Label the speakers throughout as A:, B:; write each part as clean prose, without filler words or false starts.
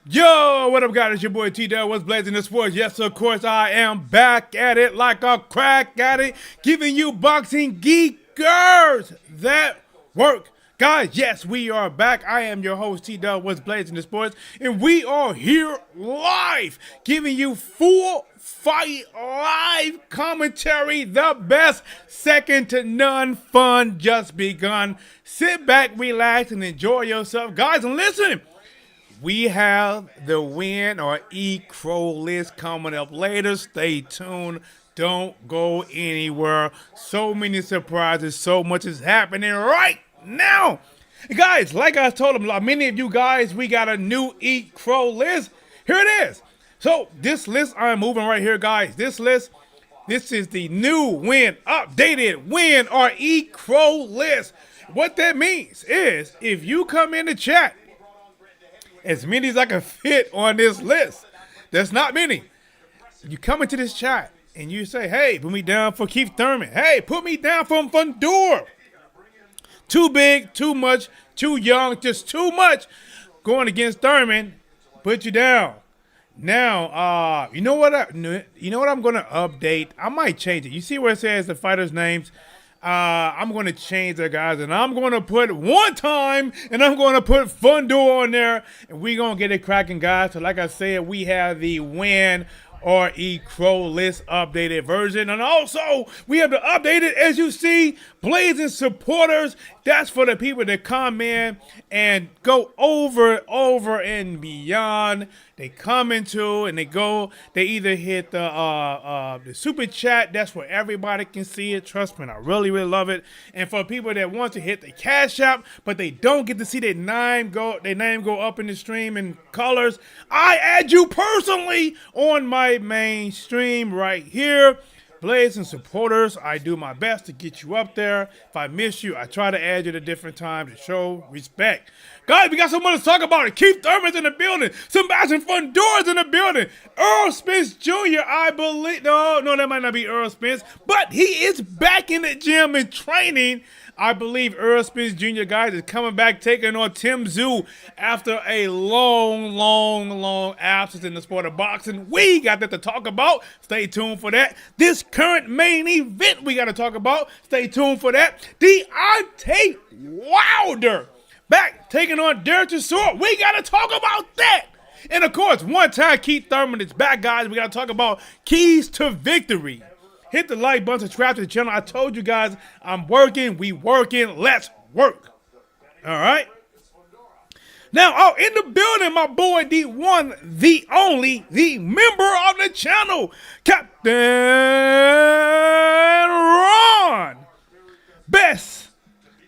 A: Yo, what up, guys? It's your boy T-Dell. What's blazing the sports? Yes, of course, I am back at it like a crack at it, giving you boxing geekers that work. Guys, yes, we are back. I am your host, T-Dell. What's blazing the sports? And we are here live, giving you full fight live commentary, the best, second to none, fun just begun. Sit back, relax, and enjoy yourself. Guys, and listen. We have the win or E-Crow list coming up later. Stay tuned. Don't go anywhere. So many surprises. So much is happening right now. Guys, like I told them, many of you guys, we got a new E-Crow list. Here it is. So this list I'm moving right here, guys. This list, this is the new win, updated win or E-Crow list. What that means is if you come in the chat, as many as I can fit on this list. That's not many. You come into this chat and you say, hey, put me down for Keith Thurman. Hey, put me down for Fundora. Too big, too much, too young, just too much. Going against Thurman, put you down. Now, you know what I'm going to update? I might change it. You see where it says the fighters' names? I'm going to change that, guys, and I'm going to put one time, and I'm going to put Fundora on there, and we're going to get it cracking, guys. So like I said, we have the win or E-Crow list updated version, and also we have the updated, as you see, blazing supporters. That's for the people that come in and go over and beyond. They come into and they either hit the super chat. That's where everybody can see it. Trust me, I really love it. And for people that want to hit the cash app, but they don't get to see their name go up in the stream in colors, I add you personally on my main stream right here. Blazing supporters, I do my best to get you up there. If I miss you, I try to add you at a different time to show respect. Guys, we got so much to talk about it. Keith Thurman's in the building. Sebastian Fundora's in the building. Earl Spence Jr., I believe. No, that might not be Earl Spence. But he is back in the gym and training. I believe Earl Spence Jr., guys, is coming back, taking on Tim Tszyu after a long absence in the sport of boxing. We got that to talk about. Stay tuned for that. This current main event we got to talk about. Stay tuned for that. Deontay Wilder back taking on Derek Chisora. We got to talk about that. And, of course, one time Keith Thurman is back, guys. We got to talk about keys to victory. Hit the like button, subscribe to the channel. I told you guys I'm working. We working. Let's work. All right. Now, in the building, my boy, the one, the only, the member of the channel, Captain Ron. Best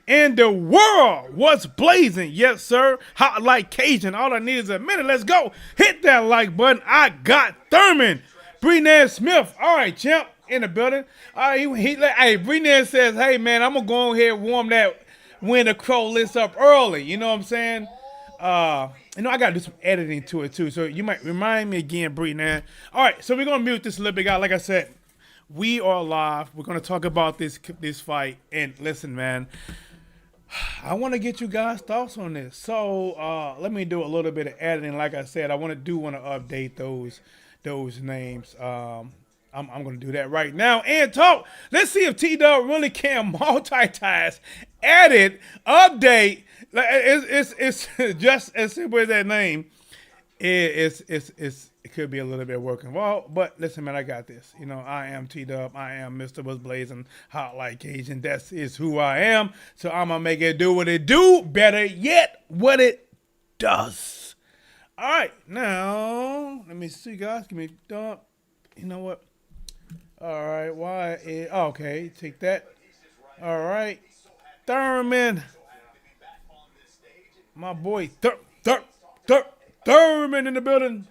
A: in the world. What's blazing? Yes, sir. Hot like Cajun. All I need is a minute. Let's go. Hit that like button. I got Thurman. Brenan Smith. All right, champ. In the building. Hey, Brenan says, hey, man, I'm going to go ahead and warm that win the Crow list up early. You know what I'm saying? I got to do some editing to it, too. So you might remind me again, Brenan. All right, so we're going to mute this a little bit, guys. Like I said, we are live. We're going to talk about this fight. And listen, man, I want to get you guys' thoughts on this. So let me do a little bit of editing. Like I said, I want to update those names. I'm going to do that right now and talk. Let's see if T-Dub really can multitask, edit, update. It's just as simple as that name. It could be a little bit working well, but listen, man, I got this. You know, I am T-Dub. I am Mr. Was Blazing Hot Like Cajun. That is who I am. So I'm going to make it do what it do. Better yet, what it does. All right. Now, let me see, guys. Give me dump. You know what? All right, okay, take that. All right, Thurman. My boy Thurman in the building.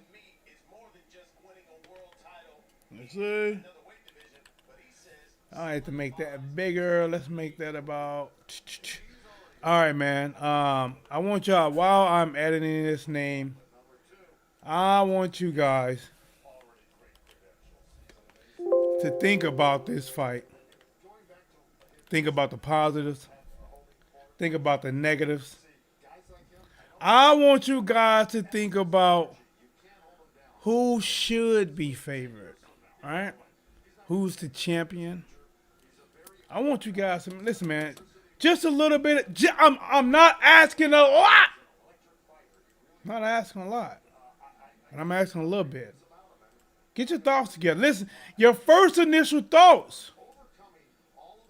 A: Let's see. I have to make that bigger. Let's make that about. All right, man. I want y'all, while I'm editing this name, I want you guys to think about this fight. Think about the positives. Think about the negatives. I want you guys to think about who should be favored, right? Who's the champion? I want you guys to listen, man. Just a little bit. I'm not asking a lot. I'm not asking a lot, but I'm asking a little bit. Get your thoughts together. Listen, your first initial thoughts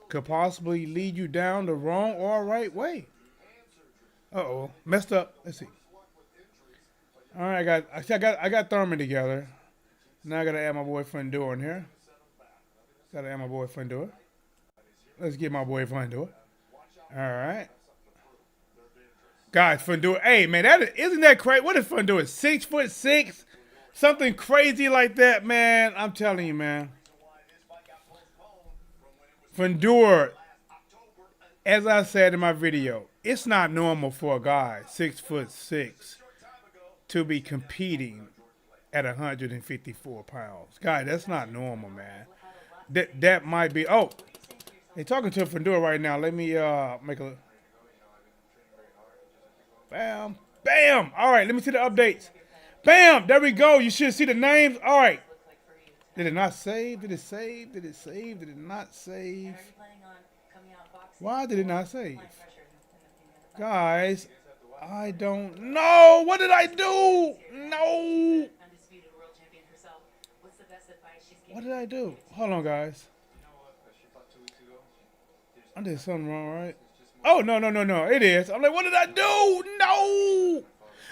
A: could possibly lead you down the wrong or right way. Uh-oh, messed up. Let's see. All right, I got Thurman together. Now I gotta add my boy Fundora in here. Gotta add my boy Fundora. Let's get my boy Fundora. All right. Guys, Fundora. Hey, man, isn't that crazy? What is Fundora? 6'6"? Something crazy like that, man. I'm telling you, man. Fundora, as I said in my video, it's not normal for a guy 6'6" to be competing at 154 pounds. Guys, that's not normal, man. That might be. Oh, they're talking to Fundora right now. Let me make a. Bam, bam. All right, let me see the updates. Bam, there we go. You should see the names. All right. Did it not save? Did it save? Did it save? Did it not save? Why did it not save? Guys, I don't know. What did I do? No. What did I do? Hold on, guys. I did something wrong, right? Oh, no. It is. I'm like, what did I do? No.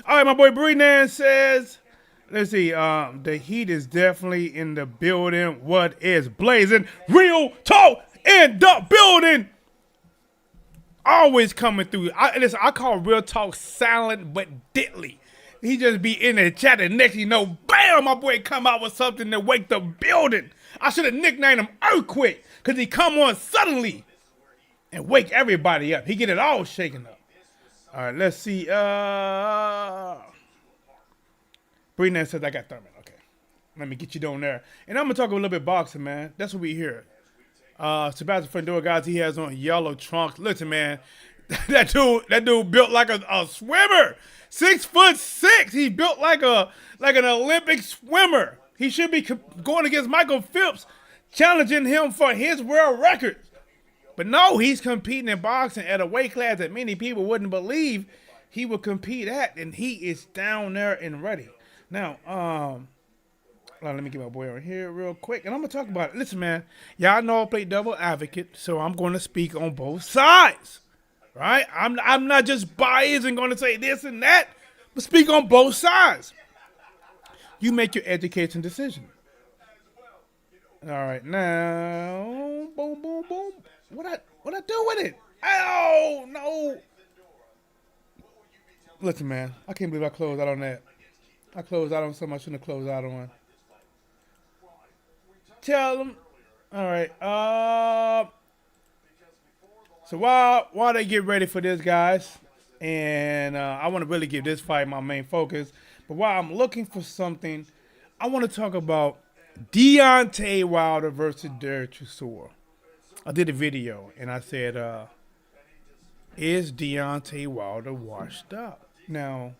A: All right, my boy Brenan says, let's see, the heat is definitely in the building. What is blazing? Real talk in the building. Always coming through. I call real talk silent but deadly. He just be in there chatting. Next you know, bam, my boy come out with something to wake the building. I should have nicknamed him Earthquake because he come on suddenly and wake everybody up. He get it all shaken up. All right, let's see. Brenan says I got Thurman. Okay, let me get you down there. And I'm going to talk a little bit boxing, man. That's what we hear. Sebastian Fundora, guys, he has on yellow trunks. Listen, man, that dude built like a swimmer. 6'6". He built like an Olympic swimmer. He should be going against Michael Phelps, challenging him for his world record. But no, he's competing in boxing at a weight class that many people wouldn't believe he would compete at, and he is down there and ready. Now, let me get my boy on here real quick, and I'm going to talk about it. Listen, man, y'all know I play devil advocate, so I'm going to speak on both sides, right? I'm not just biased and going to say this and that, but speak on both sides. You make your education decision. All right, now, boom, boom, boom. What I do with it? Oh, no. Listen, man, I can't believe I closed out on that. I closed out on something I shouldn't have closed out on. Tell them. All right. So while they get ready for this, guys, and I want to really give this fight my main focus, but while I'm looking for something, I want to talk about Deontay Wilder versus Derek Chisora. I did a video, and I said, is Deontay Wilder washed up? Now,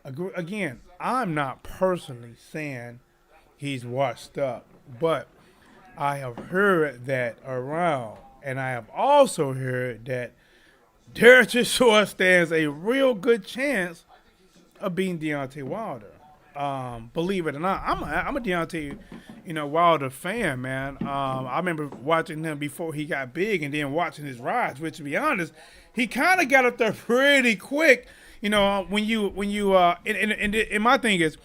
A: again, I'm not personally saying he's washed up, but I have heard that around, and I have also heard that Derek Chisora stands a real good chance of beating Deontay Wilder. Believe it or not, I'm a Deontay, Wilder fan, man. I remember watching him before he got big, and then watching his rise. Which, to be honest, he kind of got up there pretty quick. And my thing is,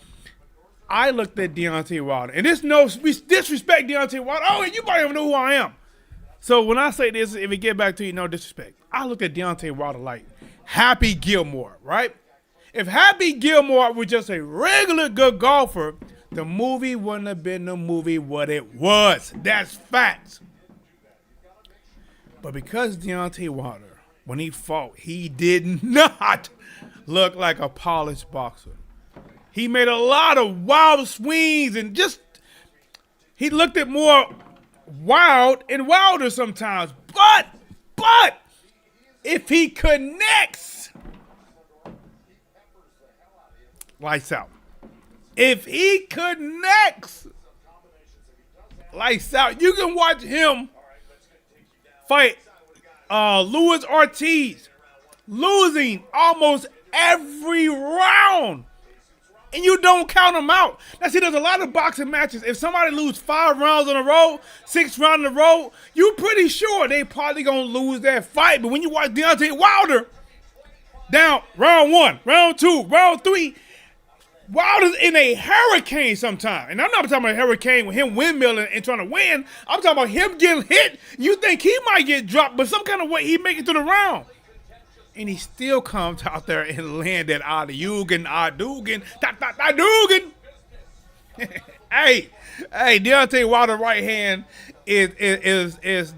A: I looked at Deontay Wilder, and this no disrespect Deontay Wilder. Oh, you might even know who I am. So when I say this, if it get back to you, no disrespect. I look at Deontay Wilder like Happy Gilmore, right? If Happy Gilmore was just a regular good golfer, the movie wouldn't have been the movie what it was. That's facts. But because Deontay Wilder, when he fought, he did not look like a polished boxer. He made a lot of wild swings and he looked at more wild and wilder sometimes. But if he connects, lights out. If he connects, lights out. You can watch him fight Luis Ortiz, losing almost every round. And you don't count them out. Now, see, there's a lot of boxing matches. If somebody loses 5 rounds in a row, 6 rounds in a row, you're pretty sure they probably going to lose that fight. But when you watch Deontay Wilder, down round 1, round 2, round 3, Wilder's in a hurricane sometimes. And I'm not talking about a hurricane with him windmilling and trying to win. I'm talking about him getting hit. You think he might get dropped, but some kind of way he make it to the round. And he still comes out there and land that Adugan. Hey, Deontay Wilder right hand is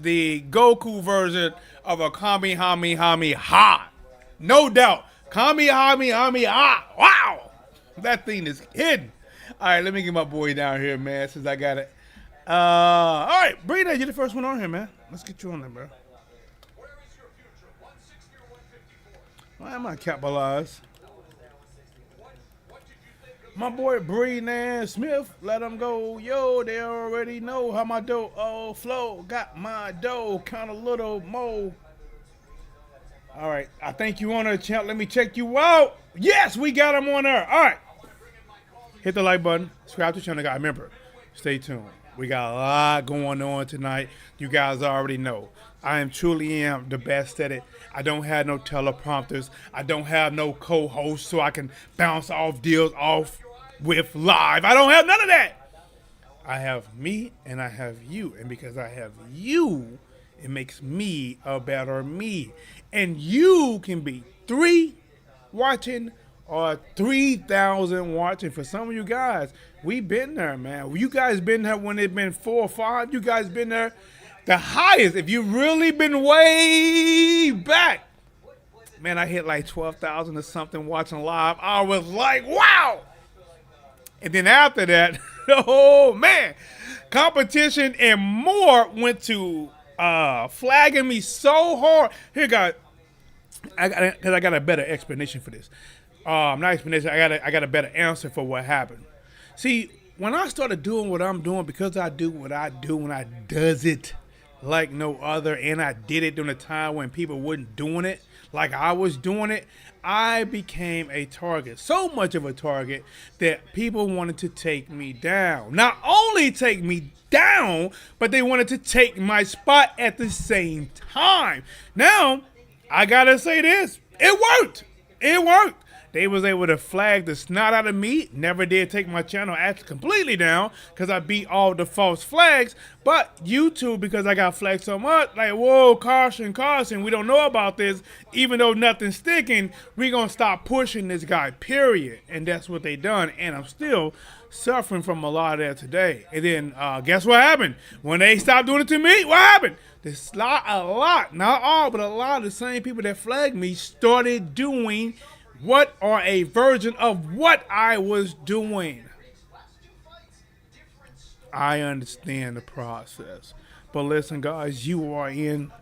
A: the Goku version of a Kamehameha. No doubt. Kamehameha. Wow. That thing is hidden. All right, let me get my boy down here, man, since I got it. All right, Brady, you're the first one on here, man. Let's get you on there, bro. Why am I capitalized? My boy Bree Smith, let him go. Yo, they already know how my dough flow. Got my dough, count a little more. All right, I think you on there, champ. Let me check you out. Yes, we got him on there. All right. Hit the like button. Subscribe to the channel, guys. Remember, stay tuned. We got a lot going on tonight. You guys already know. I truly am the best at it. I don't have no teleprompters. I don't have no co-host so I can bounce off deals off with live. I don't have none of that. I have me and I have you. And because I have you, it makes me a better me. And you can be 3 watching or 3,000 watching. For some of you guys, we been there, man. You guys been there when it been 4 or 5. You guys been there. The highest, if you really been way back, man, I hit like 12,000 or something watching live. I was like, wow. And then after that, oh, man, competition and more went to flagging me so hard. Here, guys, because I got a better explanation for this. Not explanation, I got a better answer for what happened. See, when I started doing what I'm doing, because I do what I do when I does it like no other, and I did it during a time when people wasn't doing it like I was doing it, I became a target. So much of a target that people wanted to take me down. Not only take me down, but they wanted to take my spot at the same time. Now, I gotta say this. It worked. It worked. They was able to flag the snot out of me. Never did take my channel actually completely down because I beat all the false flags. But YouTube, because I got flagged so much, like, whoa, caution, we don't know about this. Even though nothing's sticking, we going to stop pushing this guy, period. And that's what they done. And I'm still suffering from a lot of that today. And then guess what happened? When they stopped doing it to me, what happened? A lot, not all, but a lot of the same people that flagged me started doing what or a version of what I was doing. I understand the process. But listen, guys, you are in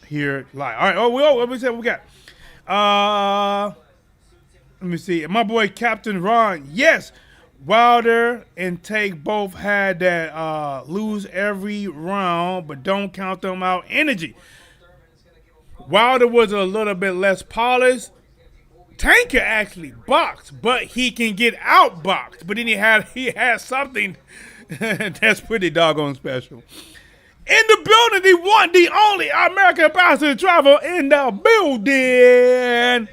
A: here live. All right, let me see what we got. Let me see. My boy Captain Ron, yes. Wilder and Take both had that lose every round, but don't count them out energy. Wilder was a little bit less polished. Tank can actually box, but he can get outboxed. But then he had something that's pretty doggone special. In the building, the one, the only American ambassador to travel in the building.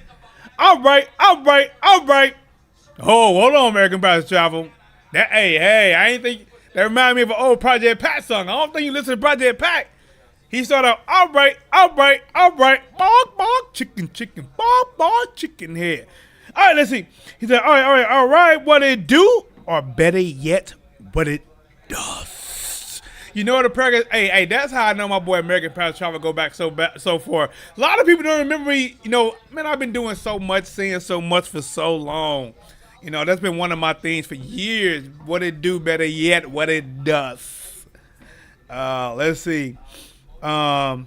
A: All right. Oh, hold on, American ambassador to travel. Hey, I ain't think that reminded me of an old Project Pat song. I don't think you listen to Project Pat. He started out, all right, bark, chicken, bark, chicken head. All right, let's see. He said, all right, what it do, or better yet, what it does. You know what, hey, that's how I know my boy American Past Travel go back so far. A lot of people don't remember me, man, I've been doing so much, saying so much for so long. That's been one of my things for years. What it do, better yet, what it does. Let's see. How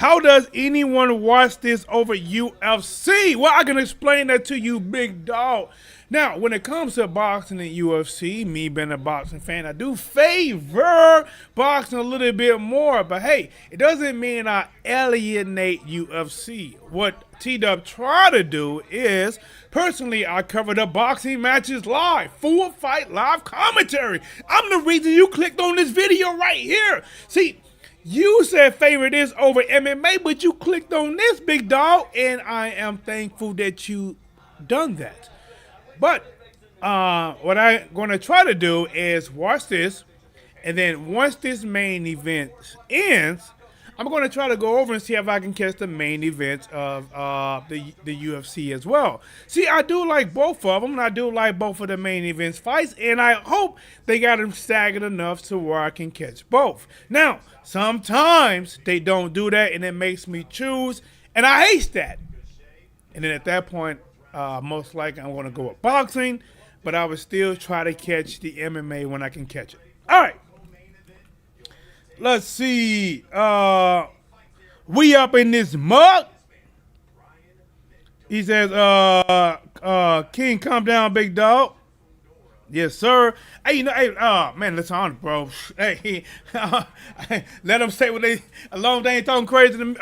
A: How does anyone watch this over UFC? Well, I can explain that to you, big dog. Now, when it comes to boxing and UFC, me being a boxing fan, I do favor boxing a little bit more. But hey, it doesn't mean I alienate UFC. What T-Dub try to do is, personally, I cover the boxing matches live, full fight live commentary. I'm the reason you clicked on this video right here. See, you said favor this over MMA, but you clicked on this, big dog, and I am thankful that you done that. But what I'm going to try to do is watch this, and then once this main event ends, I'm going to try to go over and see if I can catch the main event of the UFC as well. See, I do like both of them, and I do like both of the main events fights, and I hope they got them staggered enough to where I can catch both. Now, sometimes they don't do that, and it makes me choose, and I hate that. And then at that point, most likely I'm going to go with boxing, but I would still try to catch the MMA when I can catch it. All right. Let's see. We up in this mug. He says, King, calm down, big dog. Yes, sir. Hey, you know, hey, man, listen on, bro. Hey, let them say what they, as long as they ain't talking crazy to me,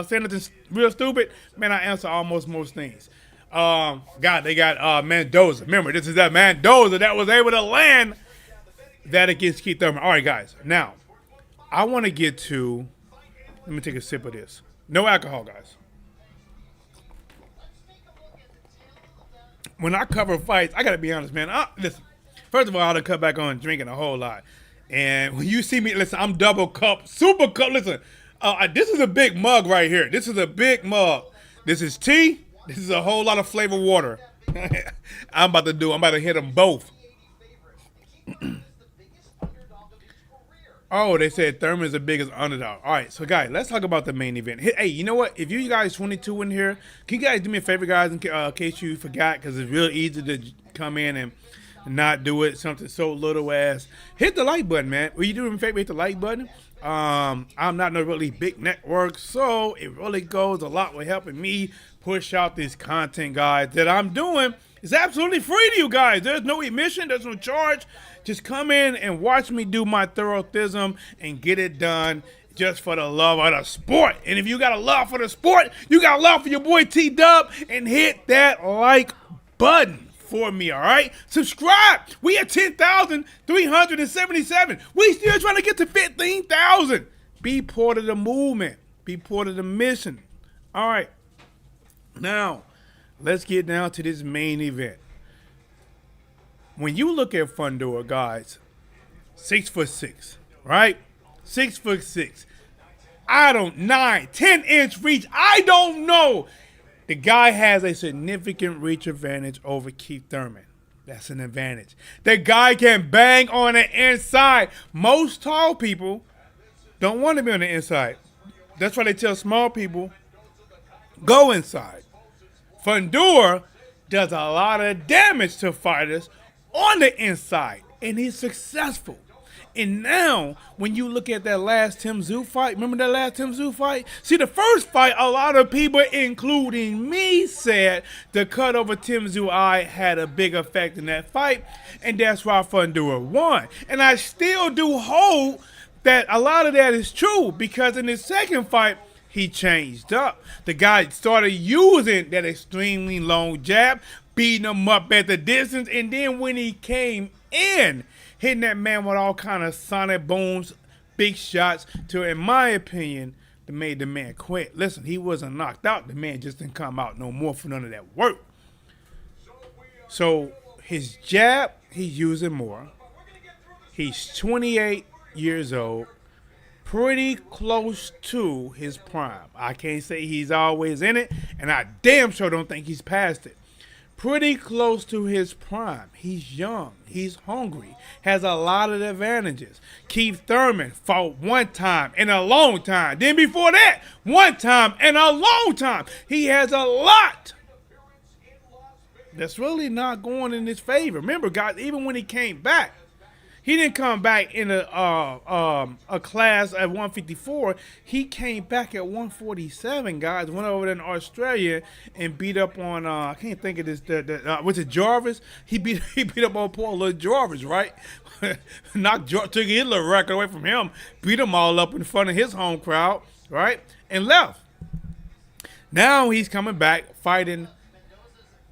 A: saying nothing real stupid, man, I answer almost most things. They got Mendoza. Remember, this is that Mendoza that was able to land that against Keith Thurman. All right, guys. Now, I want to get to, let me take a sip of this. No alcohol, guys. When I cover fights, I got to be honest, man. Listen, first of all, I done cut back on drinking a whole lot. And when you see me, listen, I'm double cup, super cup. Listen, this is a big mug right here. This is a big mug. This is tea. This is a whole lot of flavored water. I'm about to hit them both. Oh, they said Thurman's the biggest underdog. All right, so guys, let's talk about the main event. Hey, you know what? If you guys 22 in here, can you guys do me a favor, guys, in case you forgot? Because it's real easy to come in and not do it. Something so little as hit the like button, man. Will you do me a favor? Hit the like button. I'm not no really big network, so it really goes a lot with helping me push out this content, guys, that I'm doing. It's absolutely free to you guys. There's no emission. There's no charge. Just come in and watch me do my thoroughthism and get it done just for the love of the sport. And if you got a love for the sport, you got a love for your boy T-Dub, and hit that like button for me, all right? Subscribe. We at 10,377. We still trying to get to 15,000. Be part of the movement. Be part of the mission. All right. Now, let's get down to this main event. When you look at Fundora, guys, 6'6", right? 6'6". 10-inch reach. I don't know. The guy has a significant reach advantage over Keith Thurman. That's an advantage. The guy can bang on the inside. Most tall people don't want to be on the inside. That's why they tell small people, go inside. Fundora does a lot of damage to fighters on the inside, and he's successful. And now, when you look at that last Tim Tszyu fight, remember that last Tim Tszyu fight? See, the first fight, a lot of people, including me, said the cut over Tim Tszyu eye had a big effect in that fight, and that's why Fundora won. And I still do hold that a lot of that is true, because in his second fight, he changed up. The guy started using that extremely long jab, beating him up at the distance, and then when he came in, hitting that man with all kind of sonic booms, big shots, to, in my opinion, that made the man quit. Listen, he wasn't knocked out. The man just didn't come out no more for none of that work. So his jab, he's using more. He's 28 years old, pretty close to his prime. I can't say he's always in it, and I damn sure don't think he's past it. Pretty close to his prime. He's young. He's hungry. Has a lot of advantages. Keith Thurman fought one time in a long time. Then before that, one time in a long time. He has a lot that's really not going in his favor. Remember, guys, even when he came back, He didn't come back in a class at 154. He came back at 147. Guys went over there in Australia and beat up on I can't think of this. Was it Jarvis? He beat up on poor little Jarvis, right? Took his little record away from him, beat them all up in front of his home crowd, right, and left. Now he's coming back fighting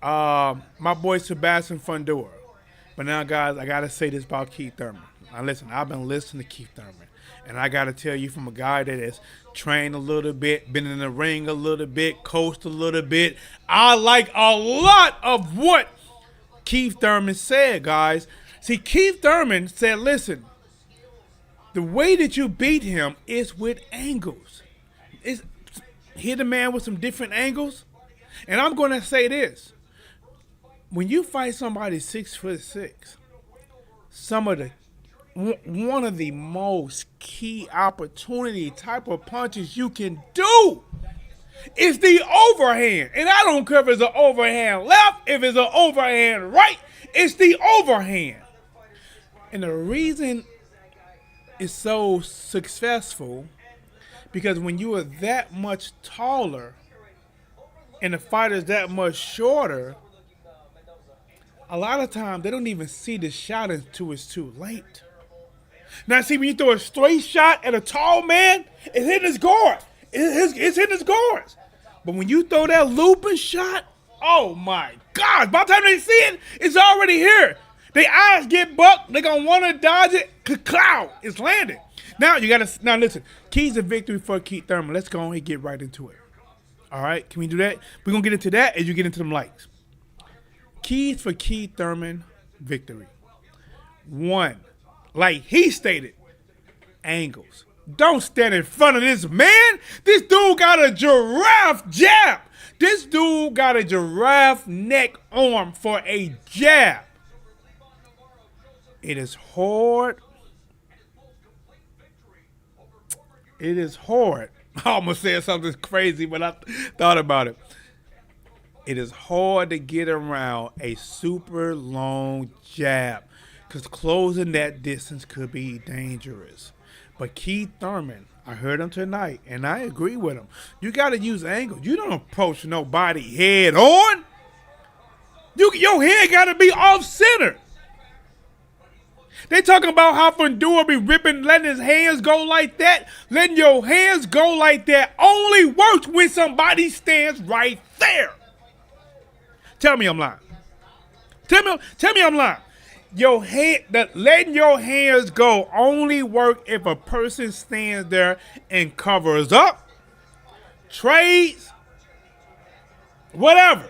A: my boy Sebastian Fundora. But now, guys, I got to say this about Keith Thurman. Now, listen, I've been listening to Keith Thurman. And I got to tell you, from a guy that has trained a little bit, been in the ring a little bit, coached a little bit, I like a lot of what Keith Thurman said, guys. See, Keith Thurman said, listen, the way that you beat him is with angles. Hit the man with some different angles. And I'm going to say this. When you fight somebody 6'6", one of the most key opportunity type of punches you can do is the overhand. And I don't care if it's an overhand left, if it's an overhand right, it's the overhand. And the reason it's so successful, because when you are that much taller and the fighter's that much shorter, a lot of times they don't even see the shot until it's too late. Now, see, when you throw a straight shot at a tall man, it's hitting his guard. It's hitting his guards. But when you throw that looping shot, oh my God! By the time they see it, it's already here. Their eyes get bucked. They're gonna want to dodge it. Cloud, it's landing. Now now listen. Keys to victory for Keith Thurman. Let's go on and get right into it. All right, can we do that? We're gonna get into that as you get into them likes. Keys for Keith Thurman victory. 1, like he stated, angles. Don't stand in front of this man. This dude got a giraffe jab. This dude got a giraffe neck arm for a jab. It is hard. It is hard. I almost said something crazy when I thought about it. It is hard to get around a super long jab because closing that distance could be dangerous. But Keith Thurman, I heard him tonight, and I agree with him. You got to use angles. You don't approach nobody head on. Your head got to be off center. They talking about how Fundora be ripping, letting his hands go like that. Letting your hands go like that only works when somebody stands right there. Tell me I'm lying. Tell me I'm lying. Letting your hands go only work if a person stands there and covers up, trades, whatever.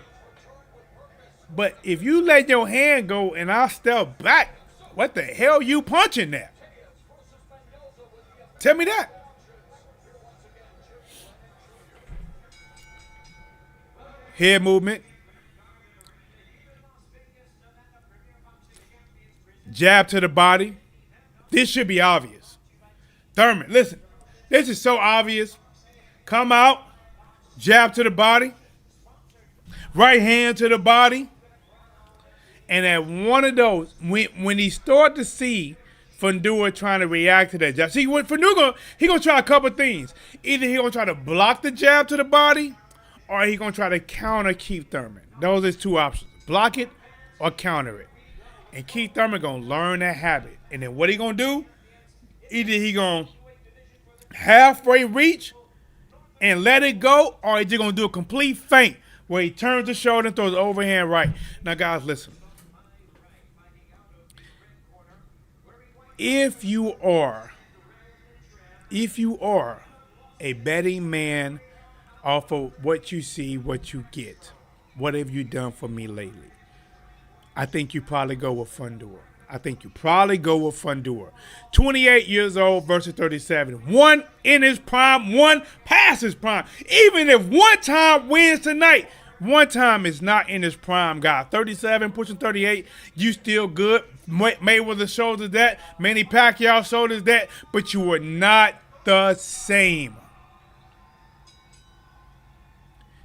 A: But if you let your hand go and I step back, what the hell you punching at? Tell me that. Head movement. Jab to the body. This should be obvious. Thurman, listen. This is so obvious. Come out. Jab to the body. Right hand to the body. And at one of those, when he start to see Fundora trying to react to that jab. See, what Fundora, he going to try a couple things. Either he going to try to block the jab to the body, or he going to try to counter Keith Thurman. Those are his two options. Block it or counter it. And Keith Thurman going to learn that habit. And then what he going to do? Either he going to halfway reach and let it go, or he's just going to do a complete feint where he turns the shoulder and throws the overhand right. Now, guys, listen. If you are a betting man off of what you see, what you get, what have you done for me lately? I think you probably go with Fundora. 28 years old versus 37. One in his prime, one past his prime. Even if one time wins tonight, one time is not in his prime, guy. 37, pushing 38, you still good. Mayweather showed us that. Manny Pacquiao showed us that. But you are not the same.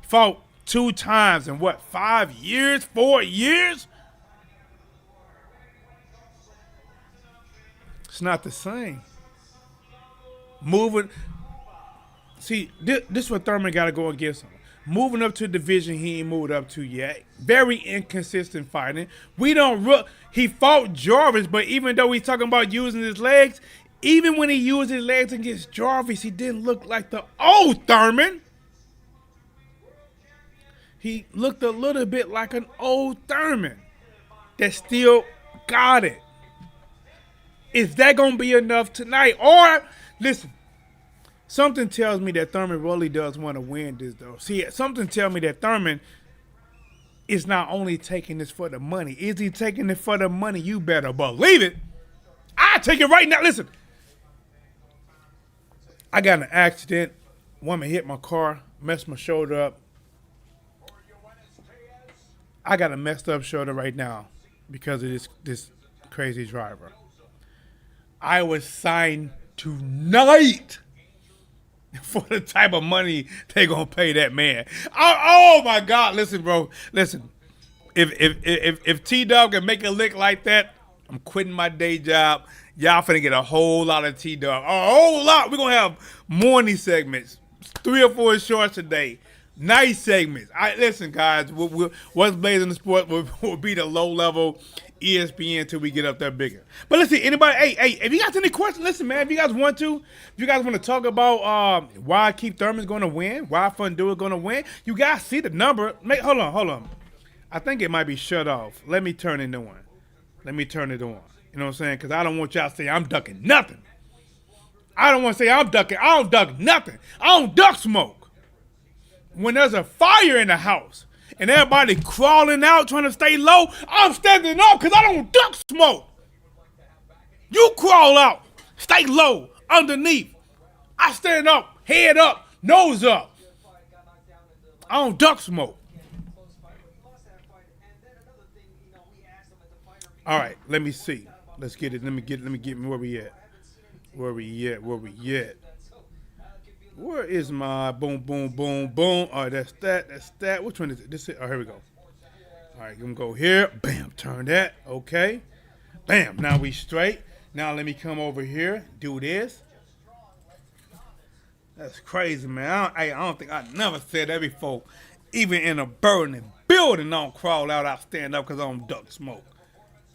A: Fought 2 times in what, 5 years, 4 years? It's not the same. Moving. See, this is what Thurman got to go against him. Moving up to division he ain't moved up to yet. Very inconsistent fighting. He fought Jarvis, but even though he's talking about using his legs, even when he used his legs against Jarvis, he didn't look like the old Thurman. He looked a little bit like an old Thurman that still got it. Is that going to be enough tonight? Or, listen, something tells me that Thurman really does want to win this, though. See, something tells me that Thurman is not only taking this for the money. Is he taking it for the money? You better believe it. I take it right now. Listen, I got in an accident. Woman hit my car, messed my shoulder up. I got a messed up shoulder right now because of this crazy driver. I was signed tonight for the type of money they gonna pay that man. Oh my God! Listen, bro. Listen. If T-Dog can make a lick like that, I'm quitting my day job. Y'all finna get a whole lot of T-Dog. A whole lot. We're gonna have morning segments, 3 or 4 shorts a day. Nice segments. Listen, guys. What's blazing the sport will be the low level ESPN until we get up there bigger. But listen, anybody, hey, if you guys any questions, listen, man. If you guys want to talk about why Keith Thurman's going to win, why Fundora going to win, you guys see the number. Hold on. I think it might be shut off. Let me turn it on. You know what I'm saying? Because I don't want y'all to say I'm ducking nothing. I don't want to say I'm ducking. I don't duck nothing. I don't duck smoke. When there's a fire in the house and everybody crawling out trying to stay low, I'm standing up because I don't duck smoke. You crawl out, stay low, underneath. I stand up, head up, nose up. I don't duck smoke. All right, let me see. Let's get it. Let me get where we at. Where we at? Where is my boom, boom, boom, boom? All right, that's that. Which one is it? This is it. Oh, here we go. All right, gonna go here. Bam, turn that. Okay. Bam, now we straight. Now let me come over here, do this. That's crazy, man. I don't think I never said that before. Even in a burning building, I don't crawl out, I stand up because I don't duck smoke.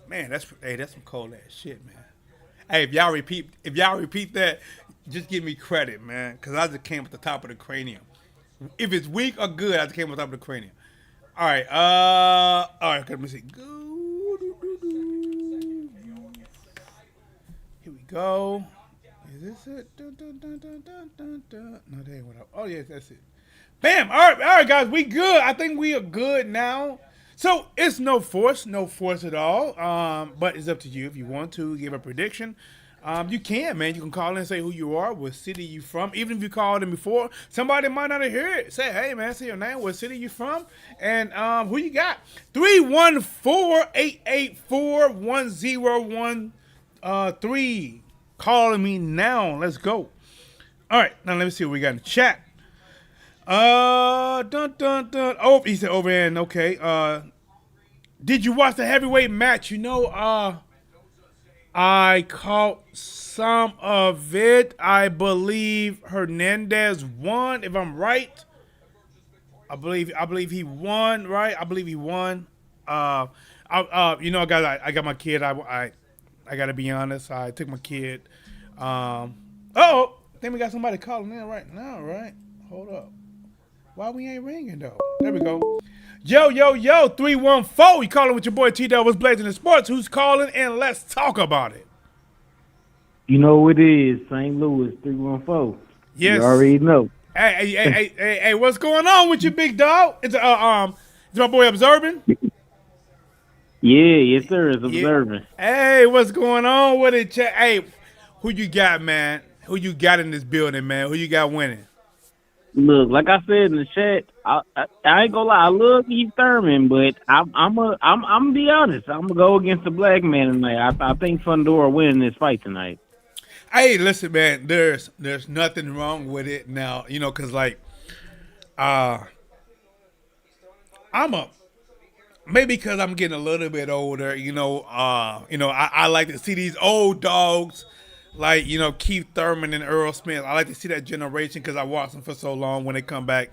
A: Man, that's some cold ass shit, man. Hey, if y'all repeat that, just give me credit, man, because I just came at the top of the cranium. If it's weak or good, I just came at the top of the cranium. All right, let me see. Here we go. Is this it? No, that ain't what oh, yes, that's it. Bam! All right, guys, we good. I think we are good now. So it's no force at all. But it's up to you if you want to give a prediction. You can, man. You can call in and say who you are, what city you from. Even if you called in before, somebody might not have heard it. Say, hey, man, say your name, what city you from, and who you got. 314-884-1013. Calling me now. Let's go. All right, now let me see what we got in the chat. Oh, he said overhand. Okay. Did you watch the heavyweight match? You know, I caught some of it. I believe Hernandez won, if I'm right. I believe he won, right? I believe he won. You know, guys, I got my kid. I gotta be honest. I took my kid. I think we got somebody calling in right now, right? Hold up. Why we ain't ringing though? There we go. Yo, 314. You calling with your boy T-Dell was blazing the sports. Who's calling? And let's talk about it.
B: You know who it is, St. Louis 314.
A: Yes.
B: You already know.
A: Hey, what's going on with you, big dog? Is my boy observing?
B: Yeah, yes sir, it's observing.
A: Hey, what's going on with it? Hey, who you got, man? Who you got in this building, man? Who you got winning?
B: Look, like I said in the chat, I ain't gonna lie. I love Keith Thurman, but I'm gonna be honest. I'm gonna go against the black man tonight. I think Fundora winning this fight tonight.
A: Hey, listen, man. There's nothing wrong with it now. You know, cause like, my maybe because I'm getting a little bit older, I like to see these old dogs, like Keith Thurman and Earl Smith. I like to see that generation because I watched them for so long. When they come back,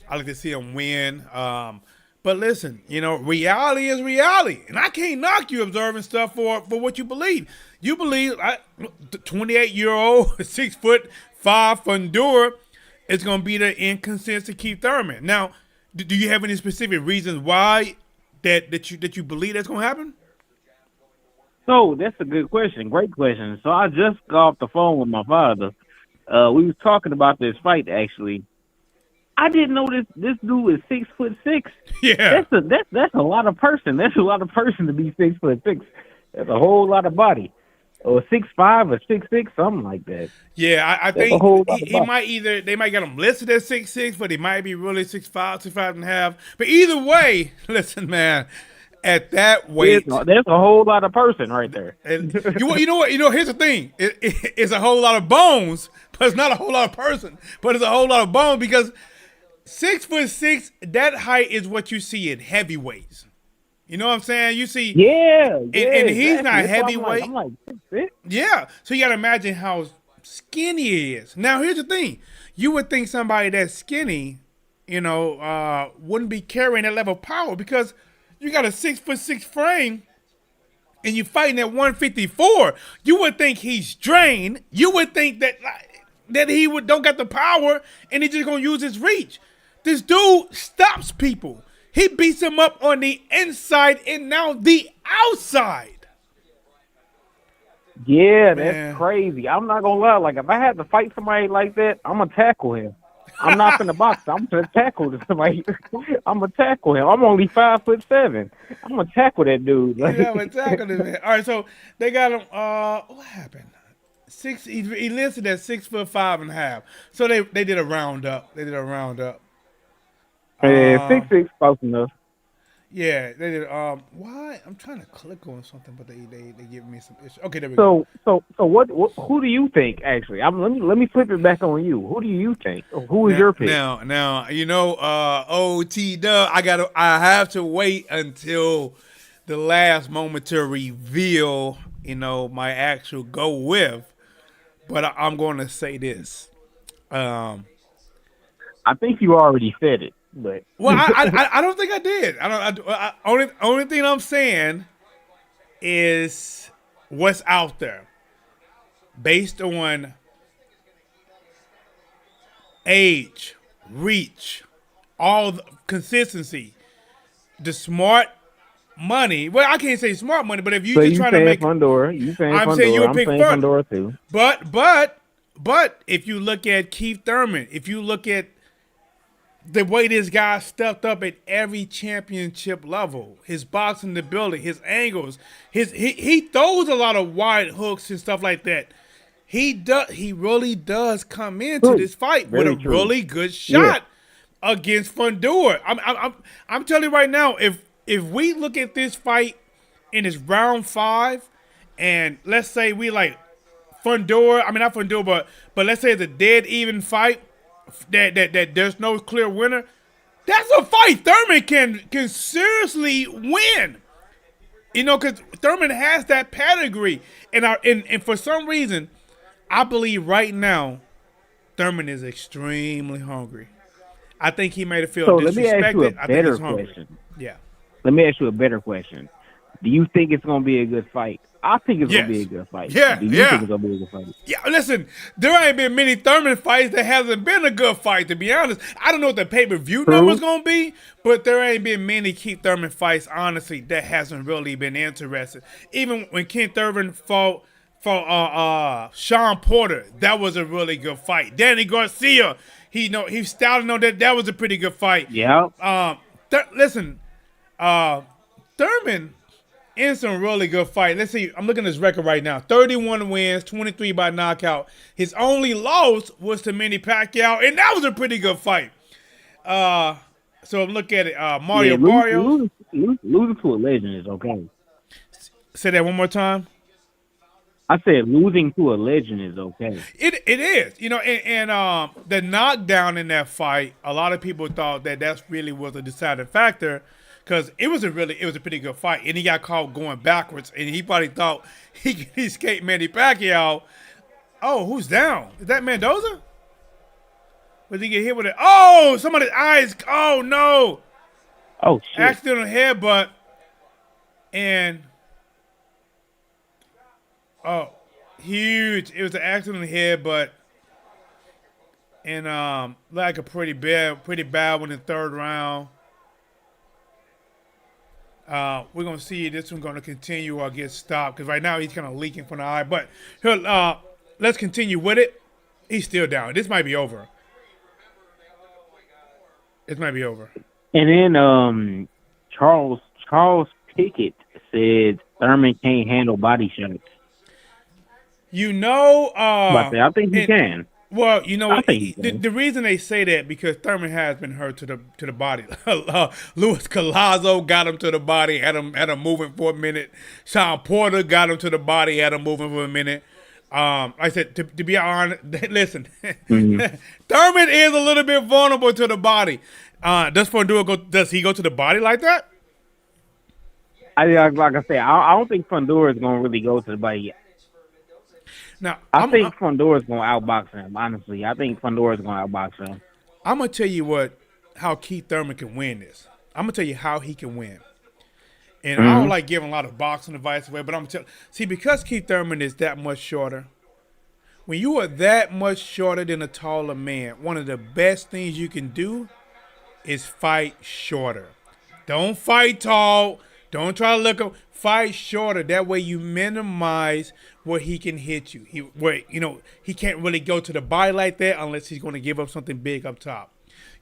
A: I like to see them win. But listen, reality is reality, and I can't knock you observing stuff for what you believe. You believe 28-year-old 6'5" Fundora is going to be the inconsistent Keith Thurman. Now, do you have any specific reasons why that you believe that's going to happen?
B: So that's a good question. Great question. So I just got off the phone with my father. We was talking about this fight actually. I didn't know this dude is 6'6".
A: Yeah,
B: That's a lot of person. That's a lot of person to be 6'6". That's a whole lot of body. Or 6'5" or 6'6", something like that.
A: yeah. I
B: That's a
A: think
B: whole lot of
A: he
B: body.
A: they might get him listed as 6'6", but he might be really 6'5", 6'5.5". But either way, listen, man, at that weight,
B: There's a whole lot of person right there.
A: and you know what? Here's the thing: it's a whole lot of bones, but it's not a whole lot of person. But it's a whole lot of bones because 6'6", that height is what you see in heavyweights. You know what I'm saying? You see,
B: Yeah,
A: and
B: exactly.
A: he's not
B: That's why
A: heavyweight.
B: I'm like 6'6".
A: Yeah, so you got to imagine how skinny he is. Now, here's the thing: you would think somebody that's skinny, wouldn't be carrying that level of power because you got a 6'6" frame and you're fighting at 154. You would think he's drained. You would think that he don't got the power and he's just gonna use his reach. This dude stops people. He beats him up on the inside and now the outside.
B: Yeah,
A: Man.
B: that's crazy. I'm not gonna lie. Like if I had to fight somebody like that, I'm gonna tackle him. I'm not gonna box. I'm gonna tackle somebody. I'm gonna tackle him. I'm only 5'7". I'm gonna tackle that dude.
A: Yeah, I'm gonna tackle this man. All right, so they got him. What happened? He listed at 6'5.5". So they did a roundup. They did a roundup.
B: Yeah, 6'6" close enough.
A: Yeah, they did. Why? I'm trying to click on something, but they give me some issues. Okay, there we go.
B: So what? Who do you think? Actually, let me flip it back on you. Who do you think? Who is your pick?
A: Now, OT Dub, I have to wait until the last moment to reveal, my actual go with. But I'm going to say this.
B: I think you already said it, but
A: Well, I don't think I did. Only thing I'm saying is what's out there based on age, reach, all the consistency, the smart money. Well, I can't say smart money, but if you just trying to make
B: Fundora,
A: I'm saying you would pick
B: Fundora too.
A: But if you look at Keith Thurman, if you look at the way this guy stepped up at every championship level, his boxing ability, his angles, he throws a lot of wide hooks and stuff like that. He really does come into this fight with a really good shot against Fundora. I'm telling you right now, if we look at this fight in its round 5, and let's say we like Fundora, I mean not Fundora, but let's say it's a dead even fight, that there's no clear winner. That's a fight Thurman can seriously win. Because Thurman has that pedigree, and for some reason, I believe right now, Thurman is extremely hungry. I think he made it feel disrespected.
B: Let me ask you a better
A: question. Yeah.
B: Let me ask you a better question. Do you think it's going to be a good fight? I think it's going to be a good fight.
A: Yeah,
B: Do you think it's going to be a good fight?
A: Yeah, listen, there ain't been many Thurman fights that hasn't been a good fight, to be honest. I don't know what the pay-per-view number's going to be, but there ain't been many Keith Thurman fights, honestly, that hasn't really been interesting. Even when Keith Thurman fought Sean Porter, that was a really good fight. Danny Garcia, he started on that was a pretty good fight.
B: Yeah.
A: Listen, Thurman in some really good fight. Let's see. I'm looking at his record right now. 31 wins, 23 by knockout. His only loss was to Manny Pacquiao, and that was a pretty good fight. So look at it. Mario Barrios.
B: Losing to a legend is okay.
A: Say that one more time.
B: I said losing to a legend is okay.
A: It is. And the knockdown in that fight, a lot of people thought that really was a deciding factor because it was a pretty good fight, and he got caught going backwards, and he probably thought he could escape Manny Pacquiao. Oh, who's down? Is that Mendoza? Did he get hit with it? Oh, somebody's eyes. Oh no!
B: Oh shit!
A: Accidental headbutt, and huge. It was an accidental headbutt, and like a pretty bad one in the third round. We're gonna see if this one's gonna continue or get stopped because right now he's kind of leaking from the eye. But here, let's continue with it. He's still down. This might be over. It might be over.
B: And then Charles Pickett said Thurman can't handle body shots.
A: I
B: think he can.
A: Well, the reason they say that because Thurman has been hurt to the body. Luis Collazo got him to the body, had him moving for a minute. Sean Porter got him to the body, had him moving for a minute. I said to be honest, listen, Thurman is a little bit vulnerable to the body. Does he go to the body like that?
B: Like I said, I don't think Fundora is gonna really go to the body yet.
A: Now,
B: I think Fundora is gonna outbox him. Honestly, I think Fundora is gonna outbox him.
A: I'm gonna tell you how Keith Thurman can win this. I'm gonna tell you how he can win. And I don't like giving a lot of boxing advice away, but I'm gonna because Keith Thurman is that much shorter. When you are that much shorter than a taller man, one of the best things you can do is fight shorter. Don't fight tall. Don't try to look up. Fight shorter. That way you minimize where he can hit you. He can't really go to the body like that unless he's going to give up something big up top.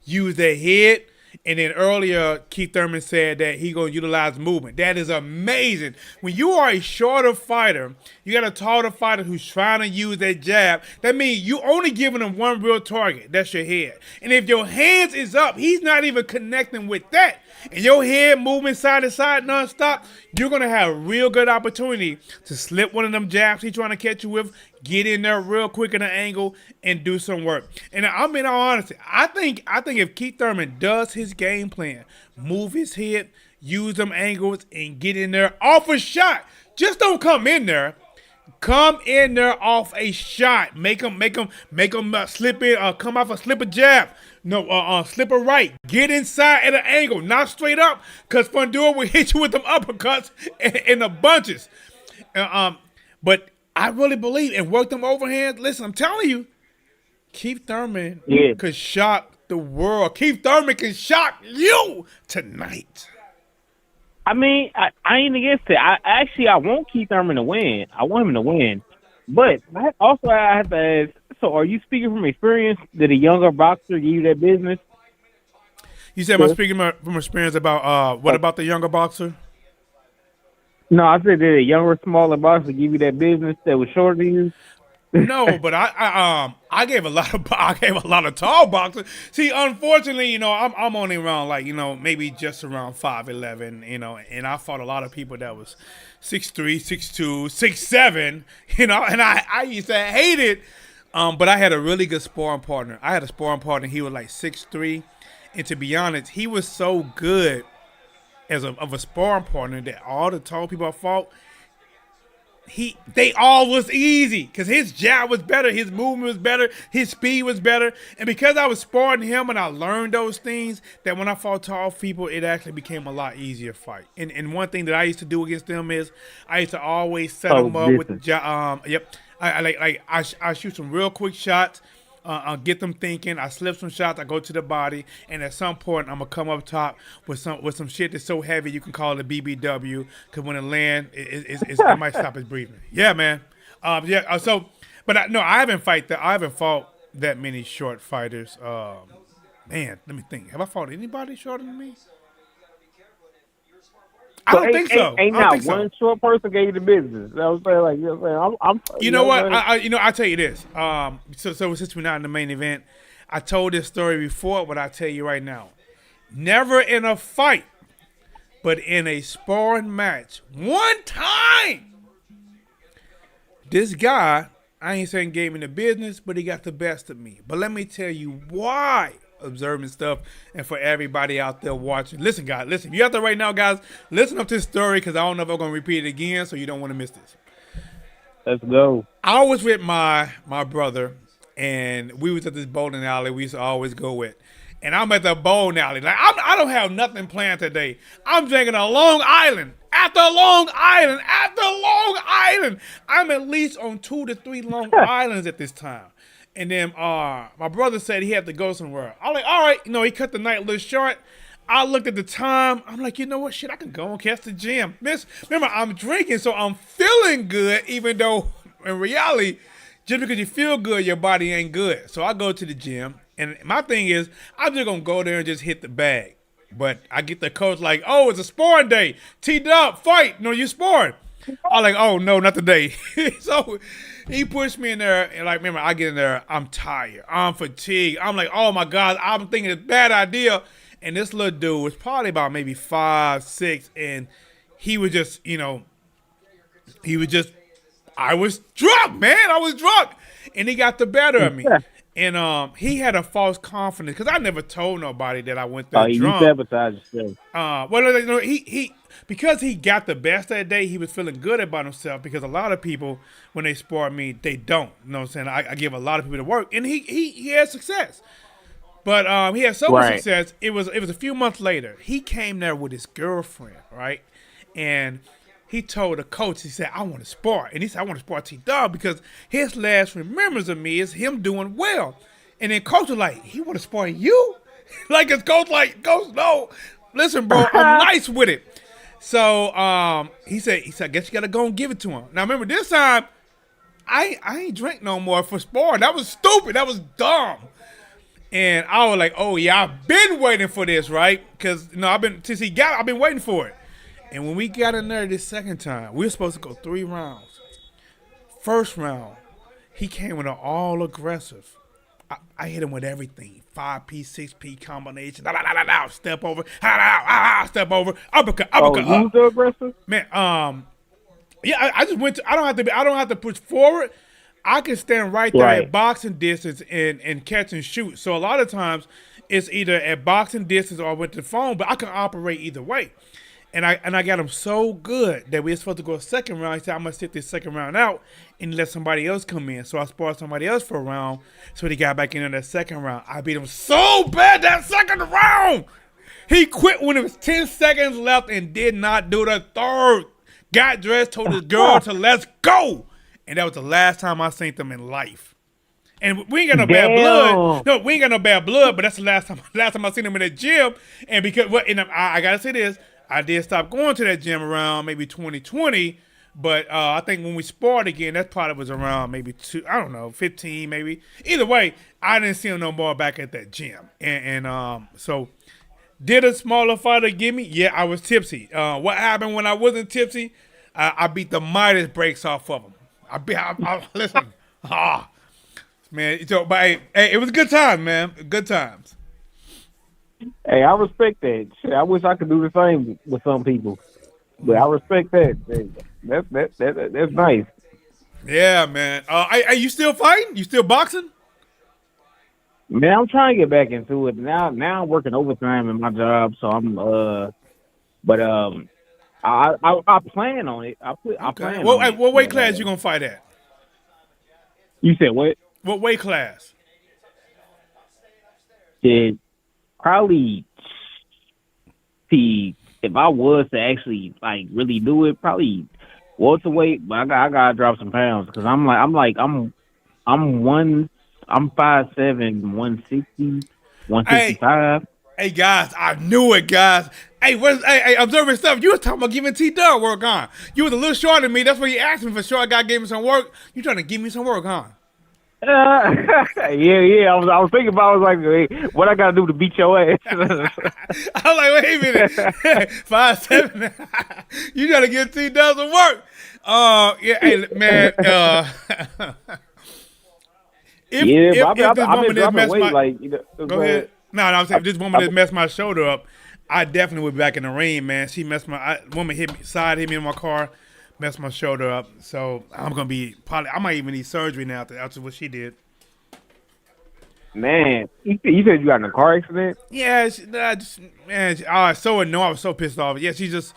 A: Use the head. And then earlier, Keith Thurman said that he's going to utilize movement. That is amazing. When you are a shorter fighter, you got a taller fighter who's trying to use that jab. That means you only giving him one real target. That's your head. And if your hands is up, he's not even connecting with that. And your head moving side to side nonstop, you're going to have a real good opportunity to slip one of them jabs he's trying to catch you with, get in there real quick in an angle, and do some work. And I mean, all honesty, I think if Keith Thurman does his game plan, move his head, use them angles, and get in there off a shot, just don't come in there. Come in there off a shot. Make him slip in. Come off a slip a jab. No, slip a right. Get inside at an angle, not straight up, because Fundora will hit you with them uppercuts in the bunches. But I really believe and work them overhands. Listen, I'm telling you, Keith Thurman could shock the world. Keith Thurman can shock you tonight.
B: I mean, I ain't against it. I want Keith Thurman to win. I want him to win. But I have to ask, so are you speaking from experience? Did a younger boxer give you that business?
A: You said I'm speaking from experience about what about the younger boxer?
B: No, I said did a younger, smaller boxer give you that business that was shorter than you?
A: No, but I gave a lot of tall boxers. See, unfortunately, I'm only around maybe just around 5'11", and I fought a lot of people that was 6'3", 6'2", 6'7", and I used to hate it. But I had a really good sparring partner. I had a sparring partner. He was like 6'3", and to be honest, he was so good of a sparring partner that all the tall people I fought, they all was easy because his jab was better, his movement was better, his speed was better, and because I was sparring him and I learned those things, that when I fought tall people, it actually became a lot easier fight. And one thing that I used to do against them is I used to always set them up with I shoot some real quick shots. I'll get them thinking. I slip some shots. I go to the body, and at some point, I'm gonna come up top with some shit that's so heavy you can call it a BBW. Because when it land, it might stop his breathing. Yeah, man. I haven't fought that many short fighters. Man, let me think. Have I fought anybody shorter than me? I don't think so.
B: Ain't not one short person gave you the business. I was saying,
A: you know what? I'll tell you this. So since we're not in the main event, I told this story before, but I'll tell you right now. Never in a fight, but in a sparring match, one time, this guy, I ain't saying gave me the business, but he got the best of me. But let me tell you why. observing stuff, and for everybody out there watching. Listen, guys, listen. You out there right now, guys, listen up to this story because I don't know if I'm gonna repeat it again, so you don't want to miss this.
B: Let's go.
A: I was with my brother, and we was at this bowling alley we used to always go with. And I'm at the bowling alley. Like I don't have nothing planned today. I'm drinking a Long Island after Long Island after Long Island. I'm at least on 2 to 3 Long Islands at this time. And then my brother said he had to go somewhere. I'm like, all right, he cut the night a little short. I looked at the time. I'm like, you know what? Shit, I can go and catch the gym. Remember, I'm drinking, so I'm feeling good, even though in reality, just because you feel good, your body ain't good. So I go to the gym, and my thing is, I'm just going to go there and just hit the bag. But I get the coach like, oh, it's a sparring day. Teed up, fight. No, you sparring. I'm like, oh, no, not today. So he pushed me in there, and like, remember, I get in there, I'm tired. I'm fatigued. I'm like, oh, my God, I'm thinking it's a bad idea. And this little dude was probably about maybe 5, 6, and he was just, I was drunk, man. I was drunk. And he got the better of me. And he had a false confidence because I never told nobody that I went there drunk.
B: You sabotaged yourself.
A: Well, he because he got the best that day, he was feeling good about himself because a lot of people, when they spar me, they don't. You know what I'm saying? I give a lot of people to work, and he had success. But he had so much success. It was a few months later. He came there with his girlfriend, right? And he told the coach, he said, I want to spar. And he said, I want to spar T-Dub because his last remembrance of me is him doing well. And then coach was like, he want to spar you? Like his coach coach, no. Listen, bro, I'm nice with it. So he said, I guess you got to go and give it to him. Now, remember, this time, I ain't drink no more for sparring. That was stupid. That was dumb. And I was like, oh, yeah, I've been waiting for this, right? Because, I've been waiting for it. And when we got in there this second time, we were supposed to go 3 rounds. First round, he came with an all-aggressive. I hit him with everything. 5P, 6P combination. Step over. Step over. Uppercut.
B: Oh, you the aggressive?
A: Man, yeah, I just went to, I don't have to push forward. I can stand right there at boxing distance and catch and shoot. So a lot of times it's either at boxing distance or with the phone, but I can operate either way. And I got him so good that we were supposed to go a second round. He said, I'm going to sit this second round out and let somebody else come in. So I sparred somebody else for a round. So he got back in that second round. I beat him so bad that second round. He quit when it was 10 seconds left and did not do the third. Got dressed, told his girl to let's go. And that was the last time I seen them in life. And we ain't got no bad blood. No, we ain't got no bad blood, but that's the last time I seen him in the gym. And because I gotta say this, I did stop going to that gym around maybe 2020. But I think when we sparred again, that probably was around maybe 15 maybe. Either way, I didn't see him no more back at that gym. And so did a smaller fighter give me? Yeah, I was tipsy. What happened when I wasn't tipsy? I beat the Midas breaks off of him. Listen, man. So, but hey, it was a good time, man. Good times.
B: Hey, I respect that. Shit, I wish I could do the same with some people, but I respect that. That's nice.
A: Yeah, man. Are you still fighting? You still boxing?
B: Man, I'm trying to get back into it now. Now I'm working overtime in my job, so I plan on it. I plan.
A: What weight class you gonna fight at?
B: You said what?
A: What weight class?
B: Probably if I was to actually like really do it, probably welterweight. But I gotta drop some pounds because I'm 5'7", 160, 165.
A: Hey guys, I knew it, guys. Hey, observing stuff. You was talking about giving T-Dub work, huh? You was a little shorter than me. That's why you asked me for short guy gave me some work. You trying to give me some work, huh?
B: Yeah. I was thinking about. I was like, hey, what I gotta do to beat your ass?
A: I was like, wait a minute, 5'7". You gotta give T-Dub some work. Yeah, hey, man. If this woman has messed my go ahead. No, I'm saying if this woman has messed my shoulder up, I definitely would be back in the ring, man. She messed woman hit me in my car, messed my shoulder up. So I'm gonna be I might even need surgery now after what she did.
B: Man, you said you got in a car accident?
A: Yeah, man, I was so annoyed. I was so pissed off. Yeah, she just